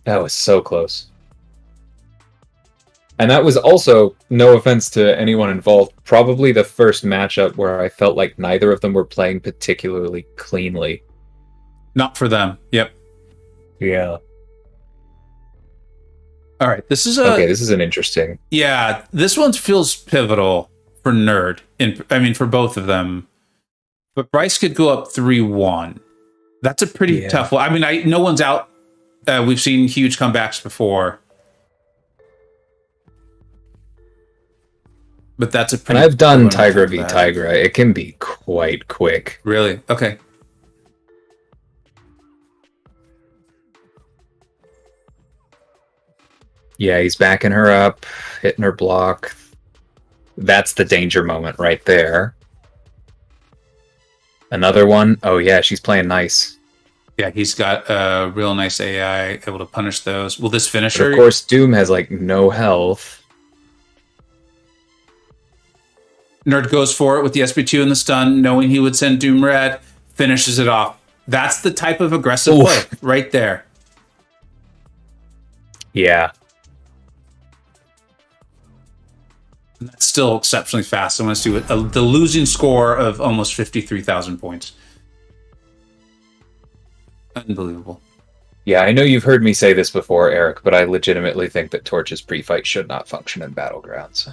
That was so close. And that was also, no offense to anyone involved, probably the first matchup where I felt like neither of them were playing particularly cleanly. Not for them. Yep. Yeah. All right. This is this is an interesting. Yeah, this one feels pivotal for Nerd. For both of them. But Bryce could go up 3-1. That's a pretty tough one. I mean, no one's out. We've seen huge comebacks before. But that's a And pretty... I've done good one on Tigra top v of that. Tigra. It can be quite quick. Really? Okay. Yeah, he's backing her up, hitting her block. That's the danger moment right there. Another one. Oh yeah, she's playing nice. Yeah, he's got a real nice AI able to punish those. Will this finish But her? of course, Doom has like no health. Nerd goes for it with the SB2 and the stun, knowing he would send Doom Red, finishes it off. That's the type of aggressive play right there. Yeah. And that's still exceptionally fast. I want to see what the losing score of almost 53,000 points. Unbelievable. Yeah, I know you've heard me say this before, Eric, but I legitimately think that Torch's pre-fight should not function in Battlegrounds.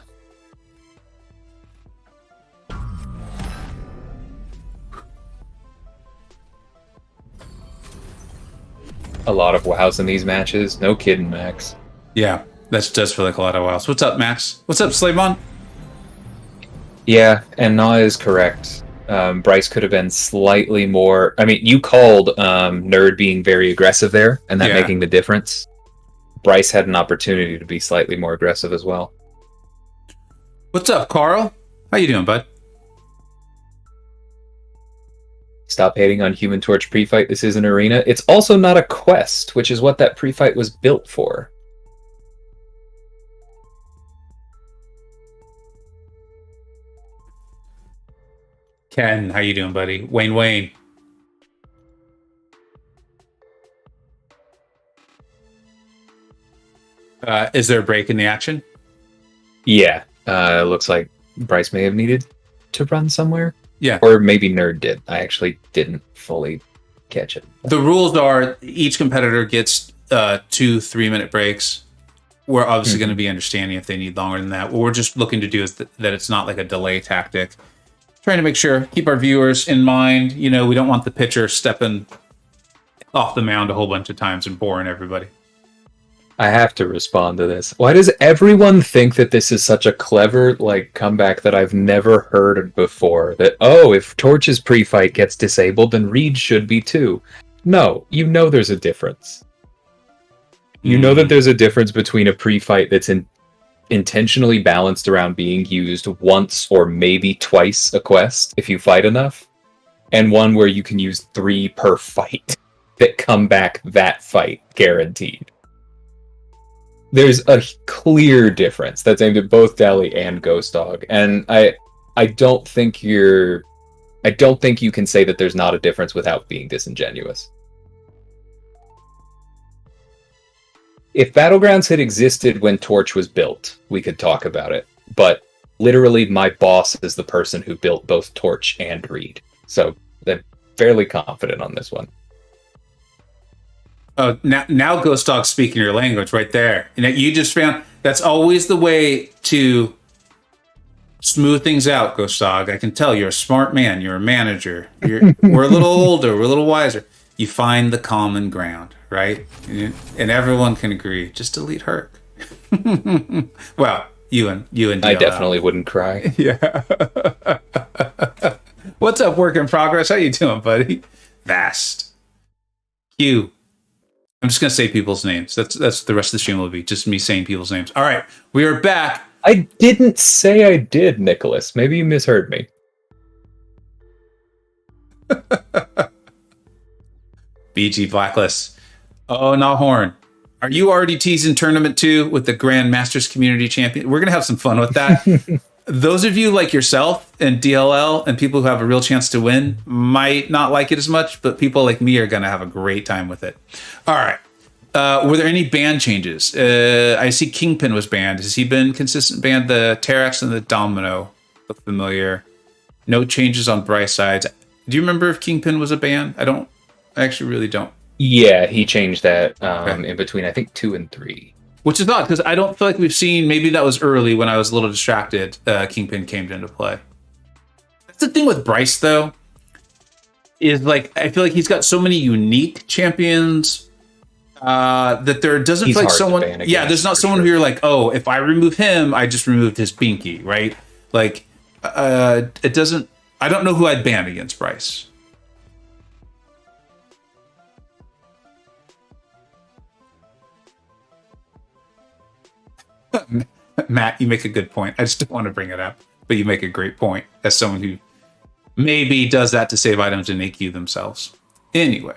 A lot of wows in these matches. No kidding, Max. Yeah, that does feel like a lot of wows. What's up, Max? What's up, Slavon? Yeah, and Na is correct. Bryce could have been slightly more... I mean, you called Nerd being very aggressive there, and that making the difference. Bryce had an opportunity to be slightly more aggressive as well. What's up, Carl? How you doing, bud? Stop hating on Human Torch pre-fight. This is an arena. It's also not a quest, which is what that pre-fight was built for. Ken, how you doing, buddy? Wayne. Is there a break in the action? Yeah. Looks like Bryce may have needed to run somewhere. Yeah. Or maybe Nerd did. I actually didn't fully catch it. The rules are each competitor gets 2 3-minute breaks. We're obviously going to be understanding if they need longer than that. What we're just looking to do is that it's not like a delay tactic. Trying to make sure, keep our viewers in mind. You know, we don't want the pitcher stepping off the mound a whole bunch of times and boring everybody. I have to respond to this. Why does everyone think that this is such a clever comeback that I've never heard before? That, oh, if Torch's pre-fight gets disabled, then Reed should be too. No, you know there's a difference. You know that there's a difference between a pre-fight that's intentionally balanced around being used once or maybe twice a quest if you fight enough, and one where you can use 3 per fight that come back that fight guaranteed. There's a clear difference that's aimed at both Dally and Ghost Dog, and I don't think you can say that there's not a difference without being disingenuous. If Battlegrounds had existed when Torch was built, we could talk about it. But literally, my boss is the person who built both Torch and Reed. So I'm fairly confident on this one. Oh, now Ghost Dog's speaking your language right there. You just found that's always the way to smooth things out, Ghost Dog. I can tell you're a smart man. You're a manager. We're a little older. We're a little wiser. You find the common ground, right? And everyone can agree. Just delete Herc. Well, you and DLL. I definitely wouldn't cry. Yeah. What's up, work in progress? How you doing, buddy? Vast. Q. I'm just gonna say people's names. That's the rest of the stream will be just me saying people's names. All right, we are back. I didn't say I did, Nicholas. Maybe you misheard me. BG Blacklist. Oh, not Horn. Are you already teasing Tournament 2 with the Grand Masters Community Champion? We're gonna have some fun with that. Those of you like yourself and DLL and people who have a real chance to win might not like it as much, but people like me are going to have a great time with it. All right. Were there any ban changes? I see Kingpin was banned. Has he been consistent banned? The Terex and the Domino look familiar. No changes on Bryce sides. Do you remember if Kingpin was a ban? I actually really don't. Yeah, he changed that in between, I think, 2 and 3. Which is odd, because I don't feel like we've seen, maybe that was early when I was a little distracted, Kingpin came into play. That's the thing with Bryce, though, is I feel like he's got so many unique champions that there doesn't feel like someone... Yeah, there's not someone who you're like, oh, if I remove him, I just removed his Binky, right? Like, it doesn't. I don't know who I'd ban against Bryce. Matt, you make a good point. I just don't want to bring it up, but you make a great point as someone who maybe does that to save items and AQ themselves. Anyway.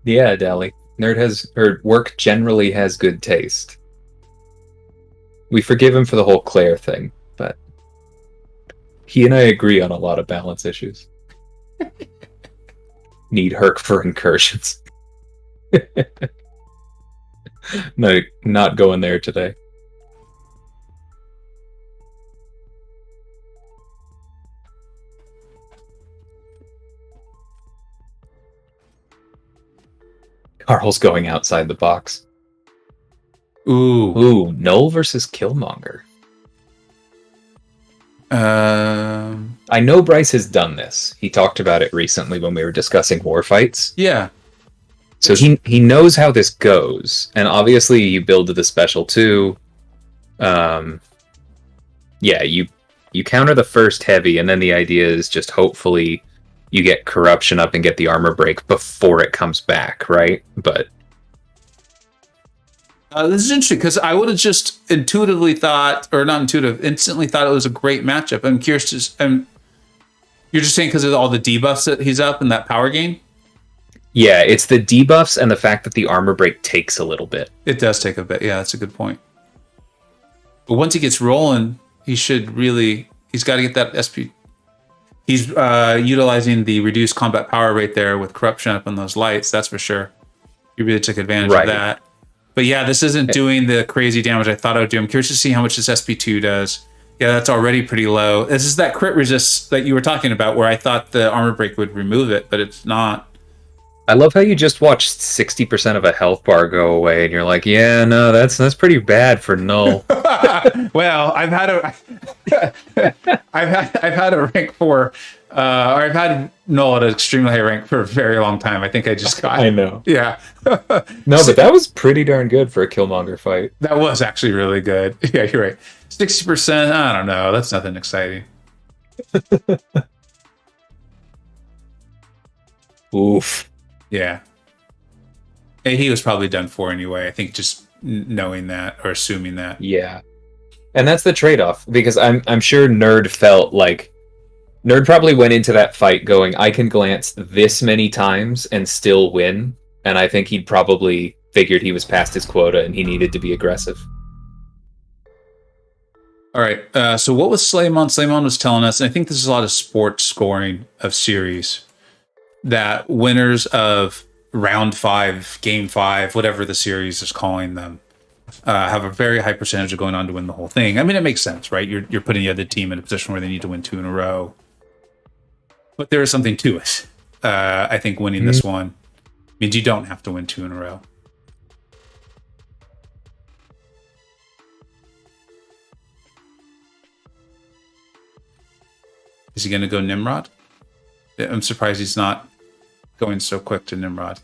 Yeah, Dally. Work generally has good taste. We forgive him for the whole Claire thing, but he and I agree on a lot of balance issues. Need Herc for incursions. No, not going there today. Carl's going outside the box. Ooh, Null versus Killmonger. I know Bryce has done this. He talked about it recently when we were discussing war fights. Yeah. So he knows how this goes, and obviously you build to the special too. Yeah, you counter the first heavy, and then the idea is just hopefully you get corruption up and get the armor break before it comes back, right? But this is interesting because I would have just intuitively thought, or not intuitive, instantly thought it was a great matchup. I'm curious to. You're just saying because of all the debuffs that he's up and that power gain. Yeah, it's the debuffs and the fact that the armor break takes a little bit. It does take a bit. Yeah, that's a good point. But once he gets rolling, he's got to get that SP. He's utilizing the reduced combat power right there with corruption up on those lights. That's for sure. He really took advantage of that. But yeah, this isn't doing the crazy damage I thought it would do. I'm curious to see how much this SP2 does. Yeah, that's already pretty low. This is that crit resist that you were talking about where I thought the armor break would remove it, but it's not. I love how you just watched 60% of a health bar go away, and you're like, "Yeah, no, that's pretty bad for Null." Well, I've had a rank 4, or I've had Null at an extremely high rank for a very long time. I think I just got. I know. Yeah. No, but that was pretty darn good for a Killmonger fight. That was actually really good. Yeah, you're right. 60%. I don't know. That's nothing exciting. Oof. Yeah. And he was probably done for anyway. I think just knowing that or assuming that. Yeah. And that's the trade-off, because I'm sure Nerd felt like Nerd probably went into that fight going, I can glance this many times and still win. And I think he'd probably figured he was past his quota and he needed to be aggressive. All right. So what was Slaymon? Slaymon was telling us, and I think this is a lot of sports scoring of series, that winners of round 5, game 5, whatever the series is calling them, have a very high percentage of going on to win the whole thing. I mean, it makes sense, right? You're putting the other team in a position where they need to win 2 in a row. But there is something to it. I think winning this one means you don't have to win 2 in a row. Is he going to go Nimrod? I'm surprised he's not going so quick to Nimrod.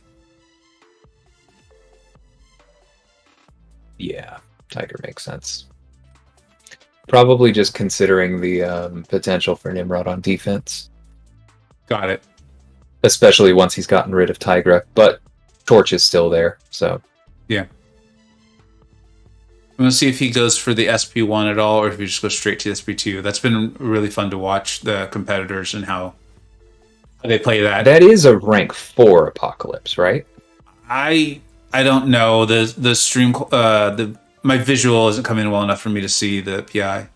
Yeah, Tiger makes sense. Probably just considering the potential for Nimrod on defense. Got it. Especially once he's gotten rid of Tigra, but Torch is still there, so. Yeah. I'm going to see if he goes for the SP1 at all, or if he just goes straight to SP2. That's been really fun to watch the competitors and how they play that. That is a rank 4 Apocalypse, right? I don't know. The stream my visual isn't coming well enough for me to see the PI.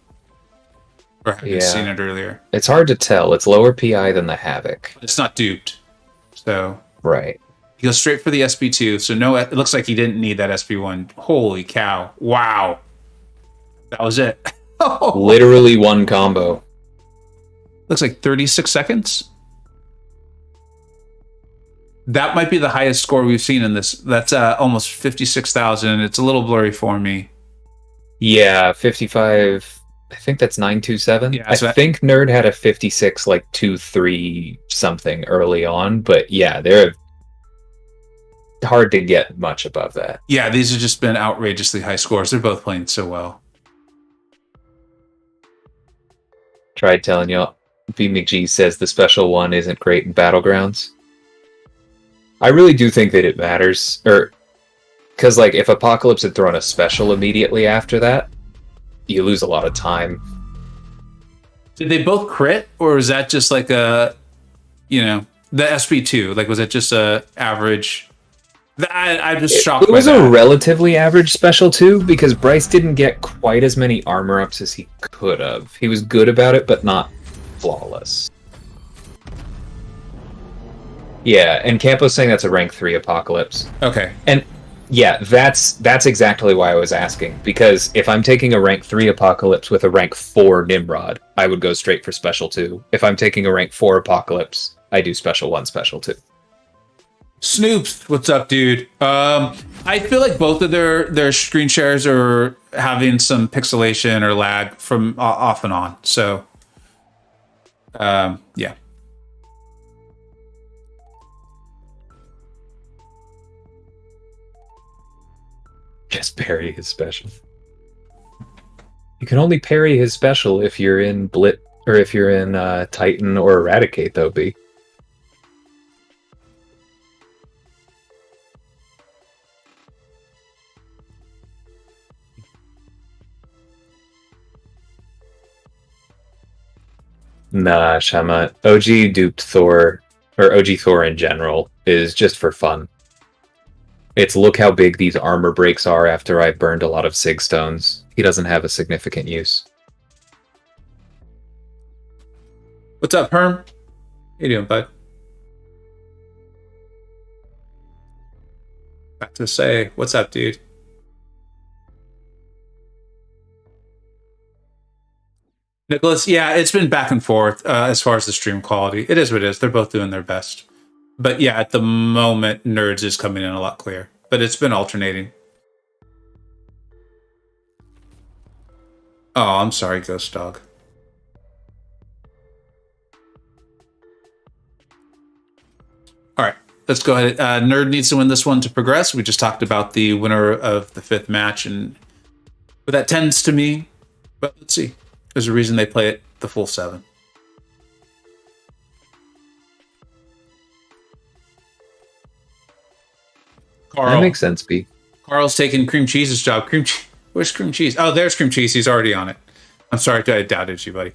Or having seen it earlier. It's hard to tell. It's lower PI than the Havoc. It's not duped. So right. He goes straight for the SP2. So no, it looks like he didn't need that SP1. Holy cow. Wow. That was it. Literally one combo. Looks like 36 seconds. That might be the highest score we've seen in this. That's almost 56,000. It's a little blurry for me. Yeah, 55. I think that's 927. Yeah, so I think Nerd had a 56, like 2-3 something early on, but yeah, they're hard to get much above that. Yeah, these have just been outrageously high scores. They're both playing so well. Tried telling you. B McG says the special one isn't great in Battlegrounds. I really do think that it matters, or because like if Apocalypse had thrown a special immediately after that, you lose a lot of time. Did they both crit, or is that just like a, the SP2? Like, was it just a average? I'm just shocked. It was a relatively average special too, because Bryce didn't get quite as many armor ups as he could have. He was good about it, but not flawless. Yeah, and Campo's saying that's a rank 3 Apocalypse. Okay. And yeah, that's exactly why I was asking, because if I'm taking a rank 3 Apocalypse with a rank 4 Nimrod, I would go straight for special 2. If I'm taking a rank 4 Apocalypse, I do special 1, special 2. Snoops, what's up, dude? I feel like both of their screen shares are having some pixelation or lag from off and on. So, yeah. Just parry his special. You can only parry his special if you're in Blit, or if you're in Titan or Eradicate, though, B. Nah, Shama. OG duped Thor, or OG Thor in general, is just for fun. It's look how big these armor breaks are after I've burned a lot of Sig Stones. He doesn't have a significant use. What's up, Herm? How you doing, bud? Back to say, what's up, dude? Nicholas, yeah, it's been back and forth as far as the stream quality. It is what it is. They're both doing their best. But yeah, at the moment, Nerds is coming in a lot clearer. But it's been alternating. Oh, I'm sorry, Ghost Dog. All right, let's go ahead. Nerd needs to win this one to progress. We just talked about the winner of the 5th match, and but that tends to me. But let's see. There's a reason they play it the full 7. Carl. That makes sense, B. Carl's taking Cream Cheese's job. Where's Cream Cheese? Oh, there's Cream Cheese. He's already on it. I'm sorry I doubted you, buddy.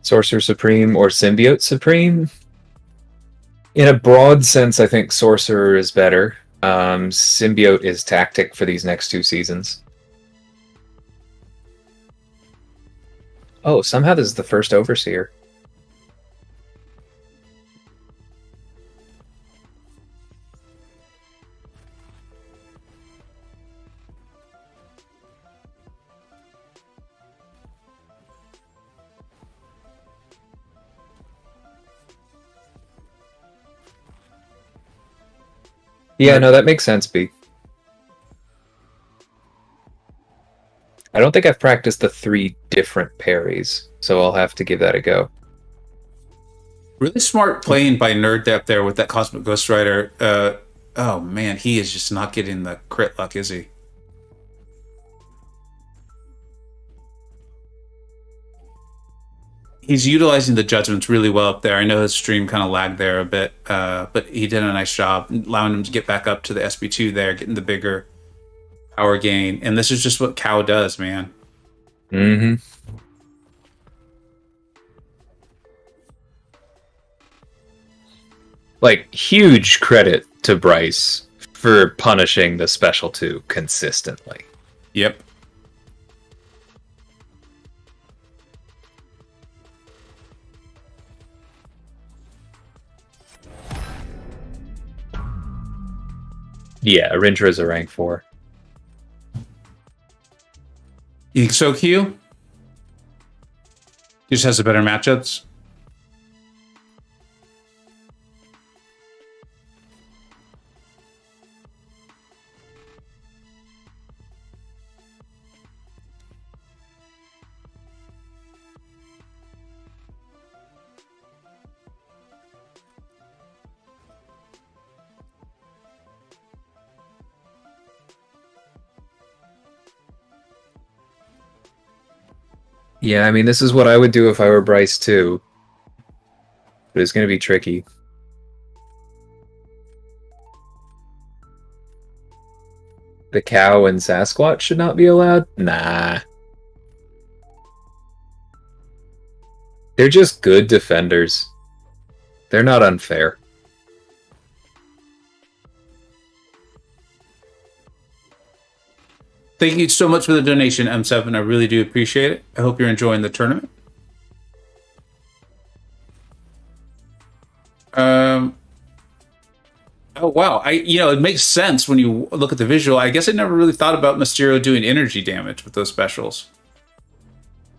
Sorcerer Supreme or Symbiote Supreme? In a broad sense, I think Sorcerer is better. Symbiote is tactic for these next 2 seasons. Oh, somehow this is the first Overseer. Yeah, no, that makes sense, B. I don't think I've practiced the 3 different parries, so I'll have to give that a go. Really smart playing by Nerd up there with that Cosmic Ghost Rider. Oh man, he is just not getting the crit luck, is he? He's utilizing the judgments really well up there. I know his stream kind of lagged there a bit, but he did a nice job allowing him to get back up to the SB2 there, getting the bigger power gain. And this is just what Cow does, man. Mm-hmm. Like, huge credit to Bryce for punishing the special 2 consistently. Yep. Yeah, Arintra is a rank 4. You think so, Q? He just has the better matchups. Yeah, I mean, this is what I would do if I were Bryce too, but it's going to be tricky. The cow and Sasquatch should not be allowed? Nah. They're just good defenders. They're not unfair. Thank you so much for the donation, M7. I really do appreciate it. I hope you're enjoying the tournament. Oh wow! It makes sense when you look at the visual. I guess I never really thought about Mysterio doing energy damage with those specials.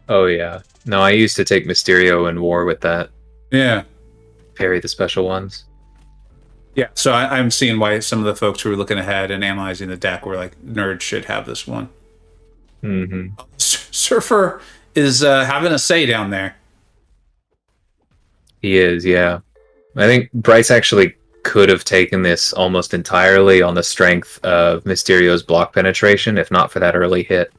Oh yeah. No, I used to take Mysterio in war with that. Yeah. Parry the special ones. Yeah, so I'm seeing why some of the folks who were looking ahead and analyzing the deck were like, nerds should have this one. Mm-hmm. Surfer is having a say down there. He is, yeah. I think Bryce actually could have taken this almost entirely on the strength of Mysterio's block penetration, if not for that early hit.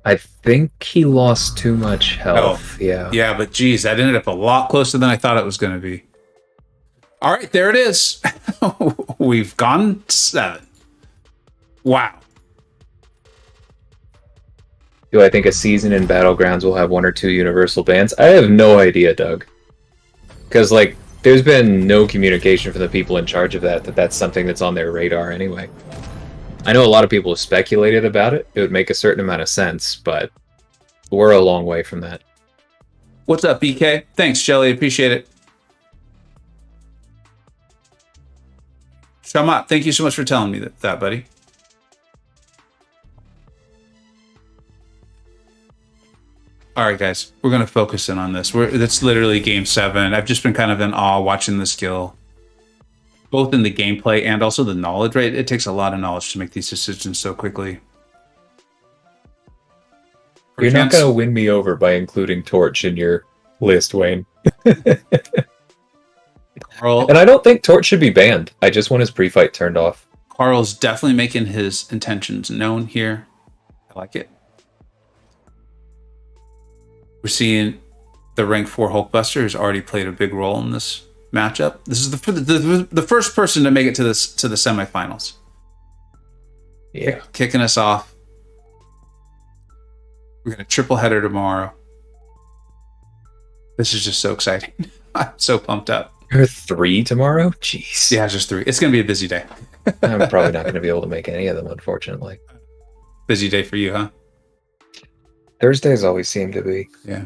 I think he lost too much health. Oh, yeah. Yeah, but geez, that ended up a lot closer than I thought it was going to be. All right, there it is. We've gone 7. Wow. Do I think a season in Battlegrounds will have 1 or 2 universal bans? I have no idea, Doug. Because, like, there's been no communication from the people in charge of that's something that's on their radar anyway. I know a lot of people have speculated about it. It would make a certain amount of sense, but we're a long way from that. What's up, BK? Thanks, Shelly. Appreciate it. Shamat, thank you so much for telling me that, buddy. All right, guys, we're going to focus in on this. That's literally game 7. I've just been kind of in awe watching the skill, both in the gameplay and also the knowledge, right? It takes a lot of knowledge to make these decisions so quickly. You're not going to win me over by including Torch in your list, Wayne. Carl, and I don't think Torch should be banned. I just want his pre-fight turned off. Carl's definitely making his intentions known here. I like it. We're seeing the rank 4 Hulkbuster has already played a big role in this matchup. This is the first person to make it to the semifinals. Yeah, kicking us off. We're gonna triple header tomorrow. This is just so exciting. I'm so pumped up. There are 3 tomorrow? Jeez. Yeah, just 3. It's gonna be a busy day. I'm probably not gonna be able to make any of them, unfortunately. Busy day for you, huh? Thursdays always seem to be. Yeah.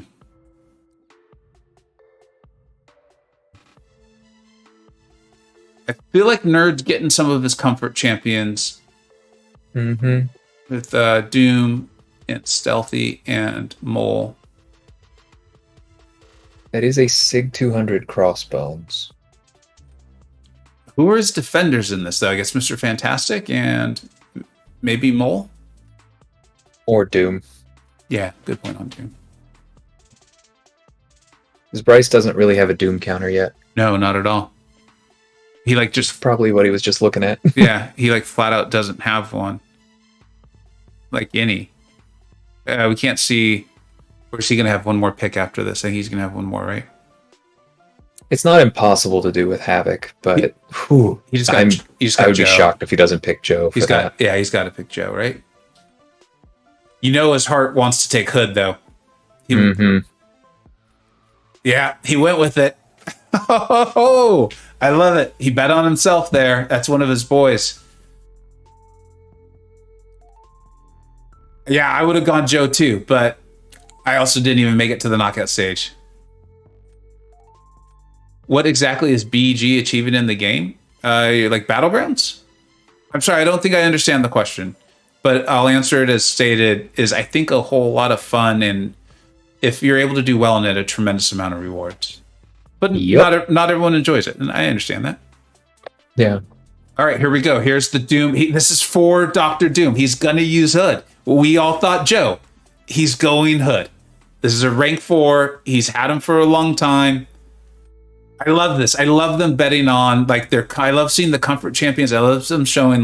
I feel like Nerd's getting some of his comfort champions. Mm-hmm. With Doom and Stealthy and Mole. That is a Sig 200 Crossbones. Who are his defenders in this, though? I guess Mr. Fantastic and maybe Mole? Or Doom. Yeah, good point on Doom. Because Bryce doesn't really have a Doom counter yet. No, not at all. He just... Probably what he was just looking at. Yeah, he flat out doesn't have one. Any. We can't see... Or is he going to have one more pick after this? I think he's going to have one more, right? It's not impossible to do with Havoc, but I would be shocked if he doesn't pick Joe. He's got to pick Joe, right? His heart wants to take Hood, though. Yeah, he went with it. Oh, I love it. He bet on himself there. That's one of his boys. Yeah, I would have gone Joe too, but I also didn't even make it to the knockout stage. What exactly is BG achieving in the game? Battlegrounds? I'm sorry, I don't think I understand the question, but I'll answer it as stated, is I think a whole lot of fun, and if you're able to do well in it, a tremendous amount of rewards. But not everyone enjoys it, and I understand that. Yeah. All right, here we go. Here's the Doom. This is for Dr. Doom. He's going to use Hood. We all thought Joe. He's going Hood. This is a rank 4. He's had him for a long time. I love this. I love them betting on I love seeing the comfort champions. I love them showing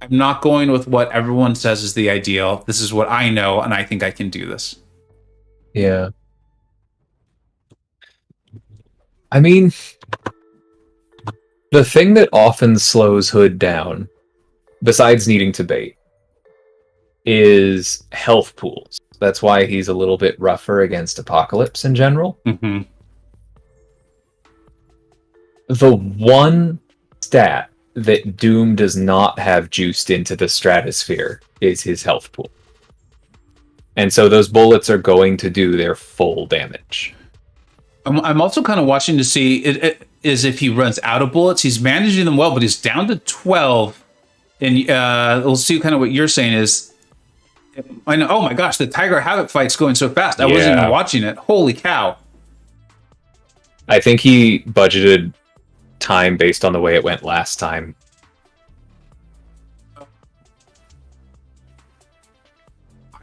I'm not going with what everyone says is the ideal. This is what I know, and I think I can do this. Yeah. I mean, the thing that often slows Hood down, besides needing to bait, is health pools. That's why he's a little bit rougher against Apocalypse in general. Mm-hmm. The one stat that Doom does not have juiced into the stratosphere is his health pool. And so those bullets are going to do their full damage. I'm also kind of watching to see is if he runs out of bullets. He's managing them well, but he's down to 12. And we'll see kind of what you're saying is... I know. Oh my gosh, the Tiger Havoc fight's going so fast. I wasn't even watching it. Holy cow. I think he budgeted time based on the way it went last time.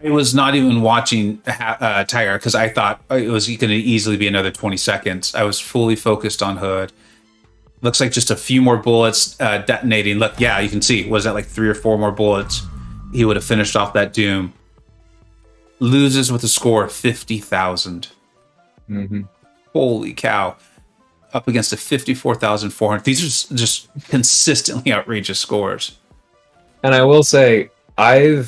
I was not even watching Tiger because I thought it was going to easily be another 20 seconds. I was fully focused on Hood. Looks like just a few more bullets detonating. Look, yeah, you can see. Was that like 3 or 4 more bullets? He would have finished off that Doom. Loses with a score of 50,000. Mm-hmm. Holy cow. Up against a 54,400. These are just consistently outrageous scores. And I will say, I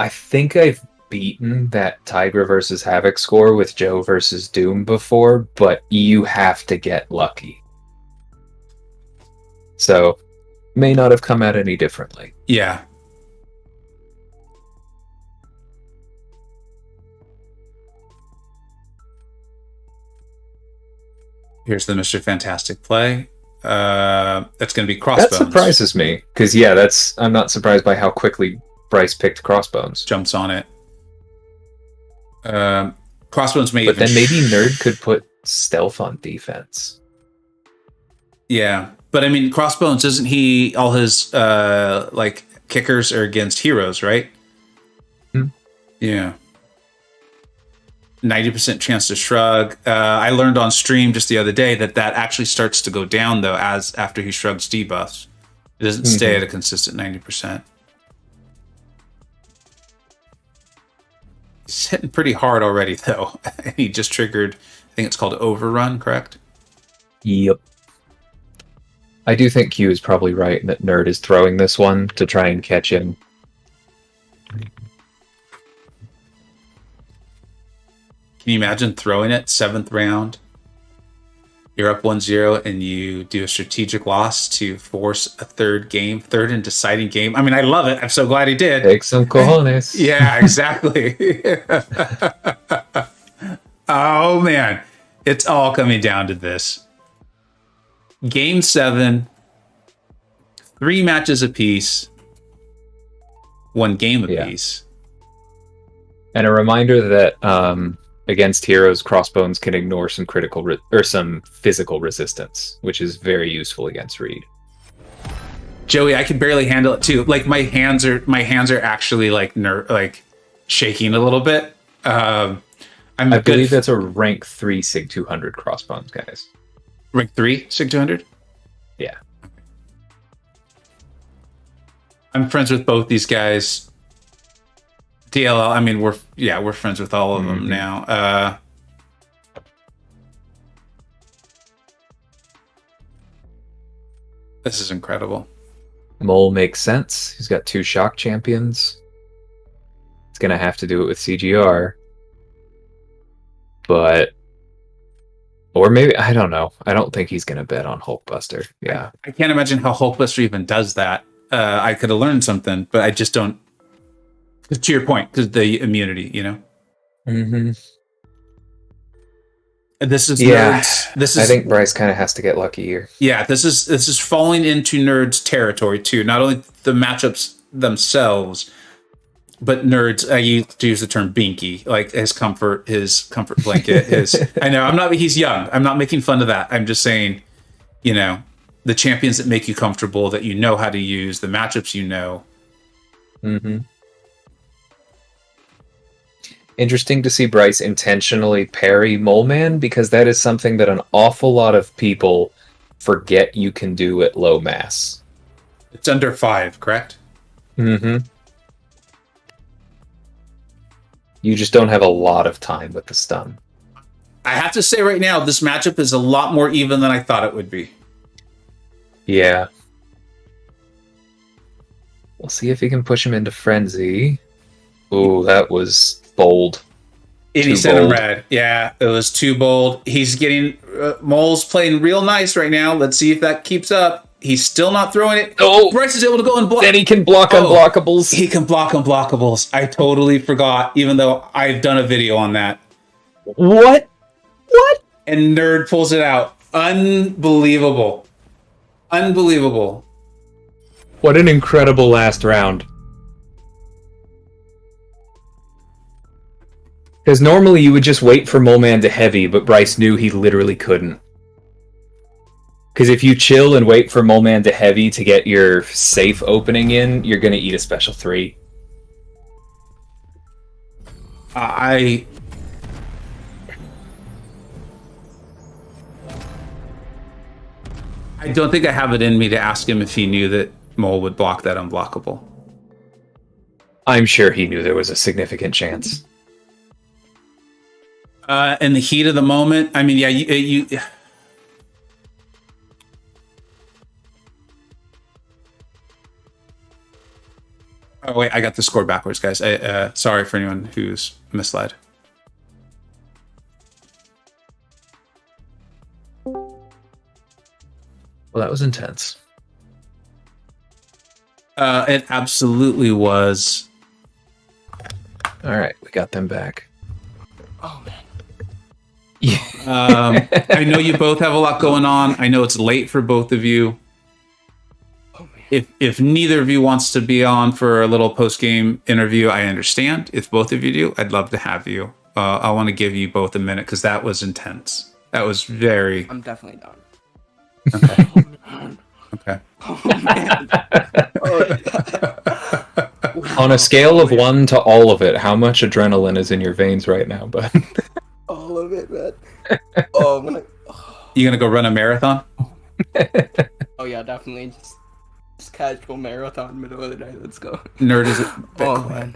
think I've beaten that Tigra versus Havoc score with Joe versus Doom before, but you have to get lucky. So, may not have come out any differently. Yeah. Here's the Mr. Fantastic play. That's going to be Crossbones. That surprises me, because I'm not surprised by how quickly Bryce picked Crossbones. Jumps on it. Crossbones may but then maybe Nerd could put stealth on defense. Yeah, but I mean, Crossbones, isn't he, all his like kickers are against heroes, right? Yeah. 90% chance to shrug. I learned on stream just the other day that actually starts to go down though after he shrugs debuffs. It doesn't stay at a consistent 90%. He's hitting pretty hard already though. He just triggered, I think it's called Overrun, correct? Yep. I do think Q is probably right in that Nerd is throwing this one to try and catch him. Can you imagine throwing it 7th round? You're up 1-0 and you do a strategic loss to force a third and deciding game. I mean, I love it. I'm so glad he did. Take some cojones. Yeah, exactly. Oh, man. It's all coming down to this. Game 7, 3 matches apiece, 1 game apiece. And a reminder that against heroes, Crossbones can ignore some some physical resistance, which is very useful against Reed. Joey, I can barely handle it too. Like my hands are actually like shaking a little bit. I believe that's a rank 3 Sig 200 Crossbones, guys. Rank 3 Sig 200? Yeah. I'm friends with both these guys. DLL, I mean, we're friends with all of them now. This is incredible. Mole makes sense. He's got 2 shock champions. He's gonna have to do it with CGR. Or maybe, I don't know. I don't think he's gonna bet on Hulkbuster. Yeah. I can't imagine how Hulkbuster even does that. I could have learned something, but I just don't. To your point, because the immunity, you know. Mm-hmm. This is Nerds. I think Bryce kind of has to get lucky here. Yeah, this is falling into Nerds territory too. Not only the matchups themselves, but Nerds. I use the term binky, like his comfort blanket. I know he's young. I'm not making fun of that. I'm just saying, the champions that make you comfortable, that you know how to use, the matchups you know. Mm-hmm. Interesting to see Bryce intentionally parry Mole Man, because that is something that an awful lot of people forget you can do at low mass. It's under 5, correct? Mm-hmm. You just don't have a lot of time with the stun. I have to say right now, this matchup is a lot more even than I thought it would be. Yeah. We'll see if he can push him into frenzy. Ooh, that was bold. And he sent him red. Yeah, it was too bold. He's getting... Mole's playing real nice right now. Let's see if that keeps up. He's still not throwing it. Oh! Bryce is able to go and block. Then he can block unblockables. He can block unblockables. I totally forgot, even though I've done a video on that. What? What? And Nerd pulls it out. Unbelievable. Unbelievable. What an incredible last round. Because normally you would just wait for Mole Man to heavy, but Bryce knew he literally couldn't. Because if you chill and wait for Mole Man to heavy to get your safe opening in, you're going to eat a special 3. I don't think I have it in me to ask him if he knew that Mole would block that unblockable. I'm sure he knew there was a significant chance. In the heat of the moment, I mean, yeah, you oh wait, I got the score backwards, guys. Sorry for anyone who's misled. Well, that was intense. It absolutely was. All right, we got them back. Oh man. Yeah. I know you both have a lot going on. I know it's late for both of you. Oh man. If neither of you wants to be on for a little post-game interview, I understand. If both of you do, I'd love to have you. I want to give you both a minute because that was intense. That was very... I'm definitely down. Okay. Okay. Oh man. On a scale of 1 to all of it, how much adrenaline is in your veins right now, bud? All of it, man. Oh, I'm gonna... You gonna go run a marathon? Oh yeah, definitely. Just casual marathon middle of the day. Let's go. Nerd is it? Oh man.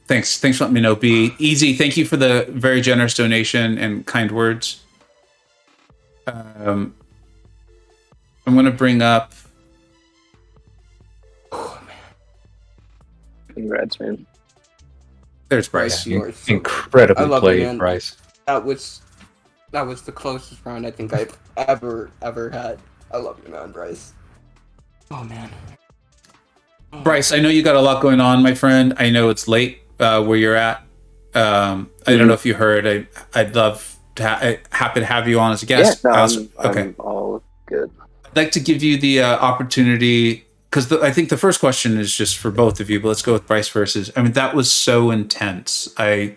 Thanks for letting me know. Be easy. Thank you for the very generous donation and kind words. I'm gonna bring up. Oh man. Congrats, man. There's Bryce. You are so- Incredibly I love played, it, man. Bryce. That was the closest round I think I've ever had. I love you, man, Bryce. Oh man. Oh. Bryce, I know you got a lot going on, my friend. I know it's late where you're at. I don't know if you heard. I'd love to happy to have you on as a guest. Yeah, Okay. I'm all good. I'd like to give you the opportunity because I think the first question is just for both of you, but let's go with Bryce versus. I mean, that was so intense. I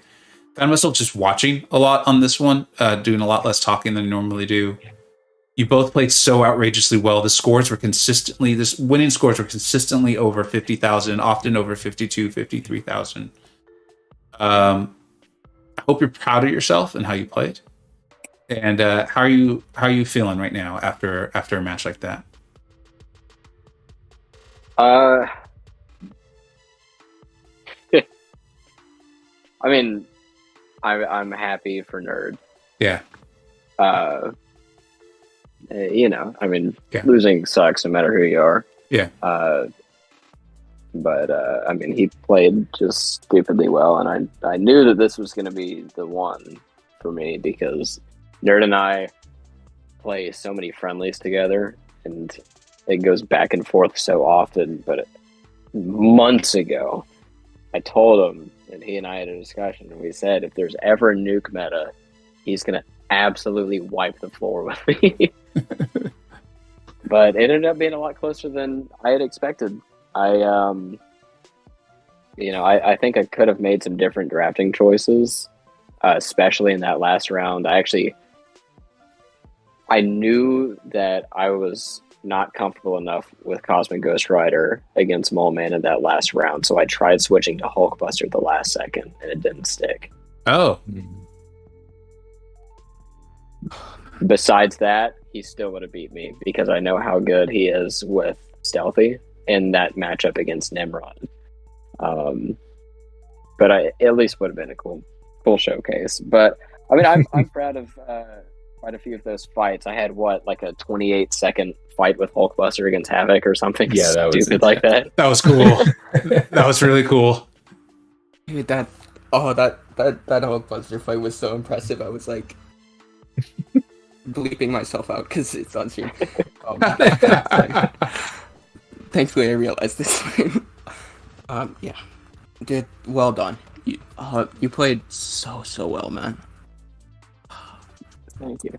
found myself just watching a lot on this one, doing a lot less talking than I normally do. You both played so outrageously well. The scores were consistently, winning scores were consistently over 50,000, often over 52, 53,000. I hope you're proud of yourself and how you played. And how are you feeling right now after a match like that? I mean, I'm happy for Nerd. Yeah. You know, I mean, Yeah. losing sucks no matter who you are. Yeah. But I mean, he played just stupidly well, and I knew that this was going to be the one for me because Nerd and I play so many friendlies together, and it goes back and forth so often. But months ago, I told him, and he and I had a discussion, and we said if there's ever a nuke meta, he's going to absolutely wipe the floor with me. But it ended up being a lot closer than I had expected. I think I could have made some different drafting choices, especially in that last round. I knew that I was not comfortable enough with Cosmic Ghost Rider against Mole Man in that last round, so I tried switching to Hulkbuster at the last second, and it didn't stick. Oh. Besides that, he still would have beat me because I know how good he is with stealthy in that matchup against Nimrod. But I at least would have been a cool showcase. But I mean, I'm proud of quite a few of those fights. I had like a 28-second fight with Hulkbuster against Havoc or something. Yeah, that was stupid like that. That was cool. That was really cool. Dude, that Hulkbuster fight was so impressive. I was like bleeping myself out because it's on stream. Thankfully, I realized this time. Yeah, dude, well done. You played so well, man. Thank you.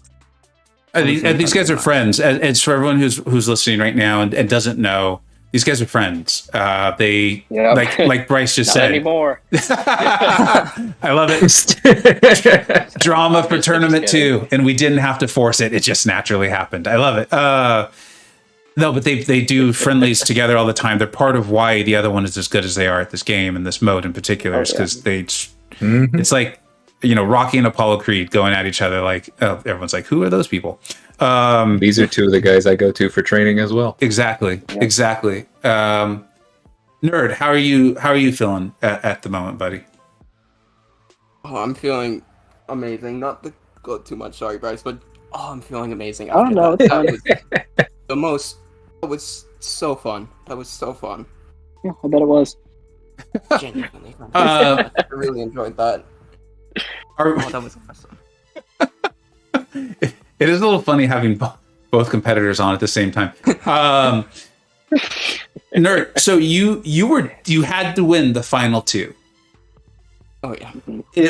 These guys are friends. It's for everyone who's listening right now and doesn't know. These guys are friends. They like Bryce just Not said. anymore. I love it. Drama for tournament 2, and we didn't have to force it. It just naturally happened. I love it. No, but they do friendlies together all the time. They're part of why the other one is as good as they are at this game and this mode in particular. Is because it's like, Rocky and Apollo Creed going at each other. Like, everyone's like, who are those people? These are two of the guys I go to for training as well. Exactly. Nerd, how are you feeling at the moment, buddy? Oh, I'm feeling amazing. Not to go too much, sorry, Bryce, but I'm feeling amazing. Oh no, it's fine. That was so fun. That was so fun. Yeah, I bet it was. Genuinely fun. I really enjoyed that. That was awesome. It is a little funny having both competitors on at the same time. Nerd, so you had to win the final 2. Oh yeah.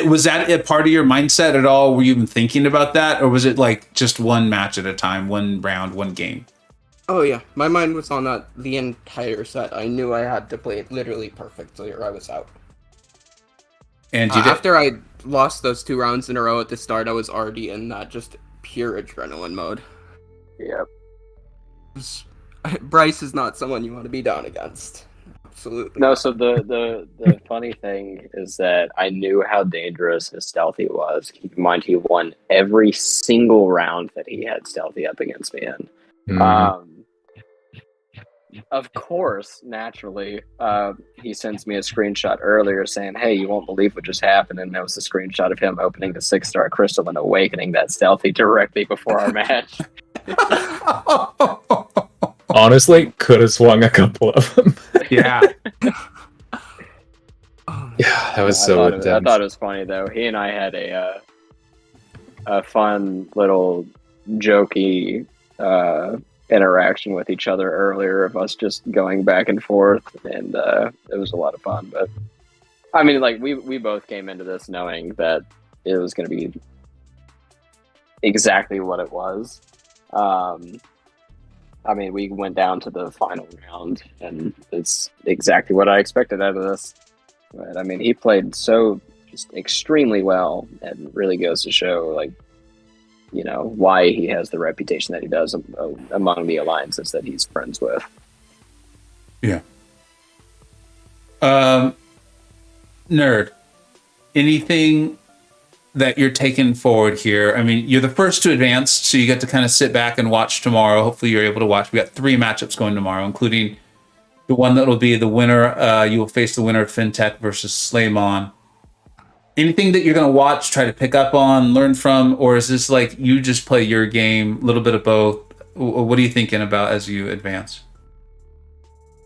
Was that a part of your mindset at all? Were you even thinking about that, or was it like just one match at a time, one round, one game? Oh yeah, my mind was on that the entire set. I knew I had to play it literally perfectly, or I was out. And you after I lost those 2 rounds in a row at the start, I was already in that just pure adrenaline mode. Yep. Bryce is not someone you want to be down against. Absolutely. No, so the funny thing is that I knew how dangerous his stealthy was. Keep in mind, he won every single round that he had stealthy up against me in. Of course, naturally, he sends me a screenshot earlier saying, hey, you won't believe what just happened. And that was a screenshot of him opening the 6-star crystal and awakening that stealthy directly before our match. Honestly, could have swung a couple of them. Yeah. Yeah, that was so intense. I thought it was funny, though. He and I had a fun little jokey interaction with each other earlier of us just going back and forth, and it was a lot of fun. But I mean, like, we both came into this knowing that it was going to be exactly what it was. I mean, we went down to the final round, and it's exactly what I expected out of this. But I mean, he played so just extremely well, and really goes to show, like, why he has the reputation that he does among the alliances that he's friends with. Yeah. Nerd, anything that you're taking forward here? I mean, you're the first to advance, so you get to kind of sit back and watch tomorrow. Hopefully you're able to watch. We got 3 matchups going tomorrow, including the one that will be the winner. You will face the winner of FinTech versus Slaymon. Anything that you're going to watch, try to pick up on, learn from, or is this like you just play your game, a little bit of both? What are you thinking about as you advance?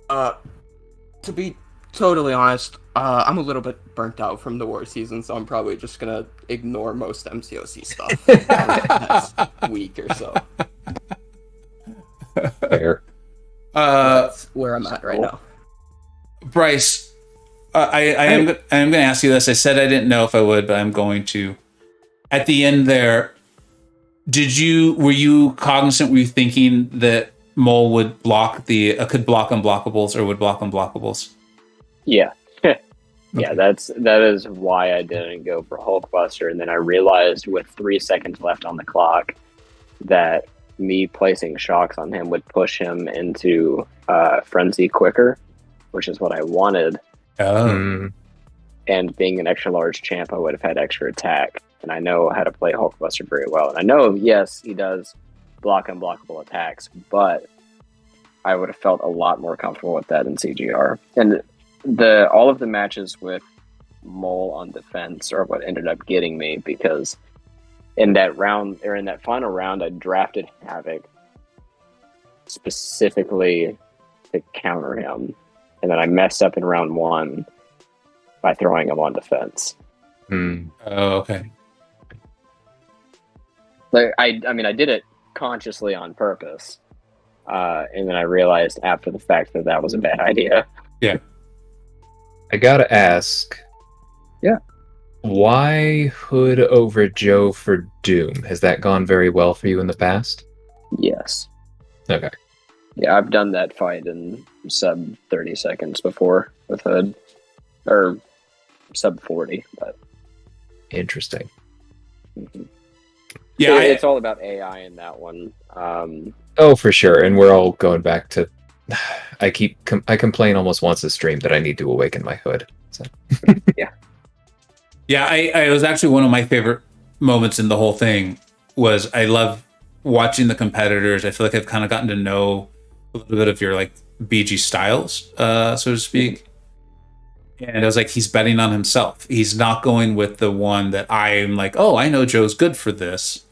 To be totally honest, I'm a little bit burnt out from the war season, so I'm probably just going to ignore most MCoC stuff for the next week or so. Fair. That's where I'm at right now. Bryce, I am going to ask you this. I said I didn't know if I would, but I'm going to. At the end there, were you cognizant? Were you thinking that Mole would could block unblockables or would block unblockables? Yeah. Yeah, that is why I didn't go for Hulkbuster, and then I realized with 3 seconds left on the clock that me placing shocks on him would push him into frenzy quicker, which is what I wanted. Oh. And being an extra large champ, I would have had extra attack, and I know how to play Hulkbuster very well. And I know, yes, he does block unblockable attacks, but I would have felt a lot more comfortable with that in CGR. And all of the matches with Mole on defense are what ended up getting me, because in that round, or in that final round, I drafted Havoc specifically to counter him, and then I messed up in round 1 by throwing him on defense. Hmm. Oh, okay. Like I mean, I did it consciously on purpose, and then I realized after the fact that that was a bad idea. Yeah. I gotta ask. Yeah. Why Hood over Joe for Doom? Has that gone very well for you in the past? Yes. Okay. Yeah, I've done that fight in sub 30 seconds before with Hood, or sub 40. But Interesting. Yeah, it's all about AI in that one. Oh, for sure. And we're all going back to. I complain almost once a stream that I need to awaken my Hood. So. Yeah, I was actually one of my favorite moments in the whole thing was I love watching the competitors. I feel like I've kind of gotten to know a little bit of your like BG styles, so to speak. And I was like, he's betting on himself. He's not going with the one that I'm like, oh, I know Joe's good for this.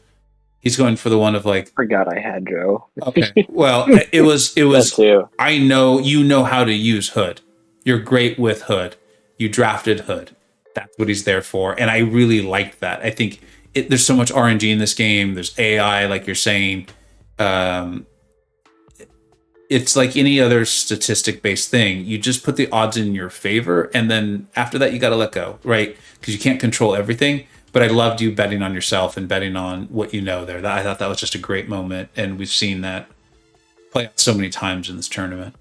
He's going for the one of like, Forgot I had Joe. okay, well, it was. That too. I know you know how to use Hood. You're great with Hood. You drafted Hood. That's what he's there for, and I really liked that. I think there's so much RNG in this game. There's AI, like you're saying. It's like any other statistic-based thing. You just put the odds in your favor, and then after that, you got to let go, right? Because you can't control everything. But I loved you betting on yourself and betting on what you know there. I thought that was just a great moment, and we've seen that play out so many times in this tournament.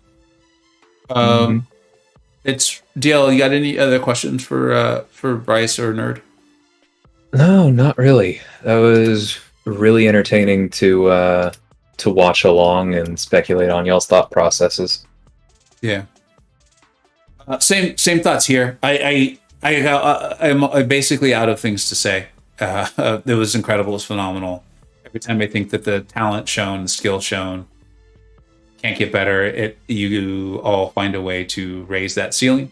It's DL. You got any other questions for Bryce or Nerd? No, not really. That was really entertaining to watch along and speculate on y'all's thought processes. Yeah. Same thoughts here. I'm basically out of things to say. It was incredible. It was phenomenal. Every time I think that the talent shown, the skill shown, can't get better, you all find a way to raise that ceiling.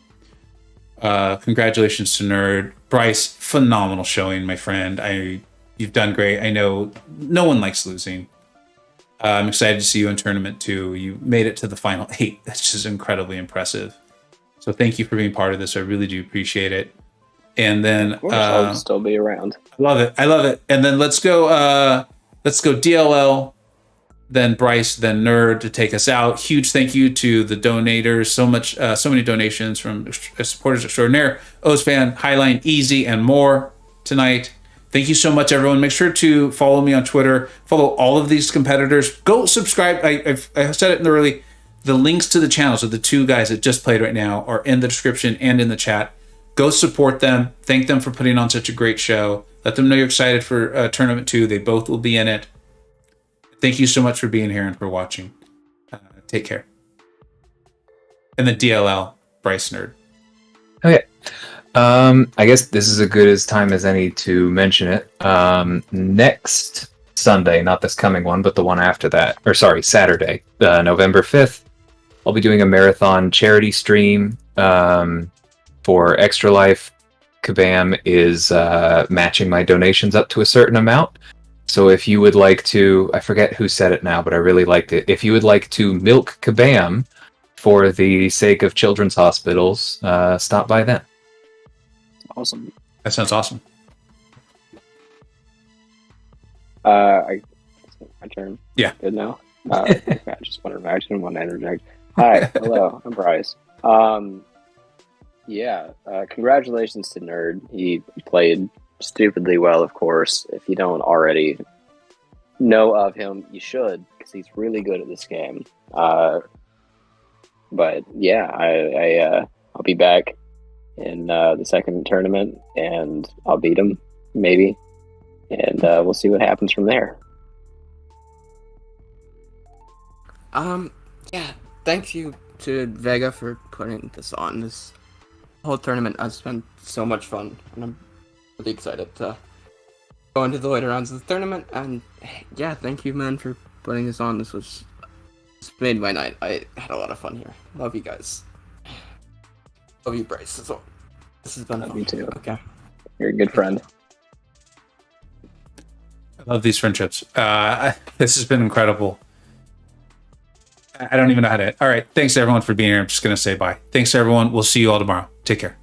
Congratulations to Nerd. Bryce, phenomenal showing, my friend. You've done great. I know no one likes losing. I'm excited to see you in tournament 2. You made it to the final 8. That's just incredibly impressive. So thank you for being part of this. I really do appreciate it. And then Of course, I'll still be around. I love it. And then let's go DLL, then Bryce, then Nerd to take us out. Huge thank you to the donators. So many donations from supporters extraordinaire, Ozfan, Highline, Easy, and more tonight. Thank you so much, everyone. Make sure to follow me on Twitter. Follow all of these competitors. Go subscribe. I said it early. The links to the channels of the 2 guys that just played right now are in the description and in the chat. Go support them. Thank them for putting on such a great show. Let them know you're excited for Tournament 2. They both will be in it. Thank you so much for being here and for watching. Take care. And then DLL, Bryce Nerd. Okay. I guess this is as good as time as any to mention it. Next Sunday, not this coming one, but the one after that, or sorry, Saturday, November 5th, I'll be doing a marathon charity stream for Extra Life. Kabam is matching my donations up to a certain amount. So if you would like to, I forget who said it now, but I really liked it. If you would like to milk Kabam for the sake of children's hospitals, stop by then. Awesome. That sounds awesome. My turn. Yeah. Good now. I just want to reaction, want to interject. Hi, hello, I'm Bryce. Congratulations to Nerd. He played stupidly well, of course. If you don't already know of him, you should, because he's really good at this game. But yeah, I'll be back in the second tournament, and I'll beat him, maybe. And we'll see what happens from there. Yeah, thank you to Vega for putting this on. This whole tournament has been so much fun, and I'm really excited to go into the later rounds of the tournament. And yeah, thank you, man, for putting this on. This was It's made my night. I had a lot of fun here. Love you guys. Love you, Bryce. This has been fun. Me too. Okay. You're a good friend. I love these friendships. This has been incredible. I don't even know how to. All right. Thanks everyone for being here. I'm just going to say bye. Thanks everyone. We'll see you all tomorrow. Take care.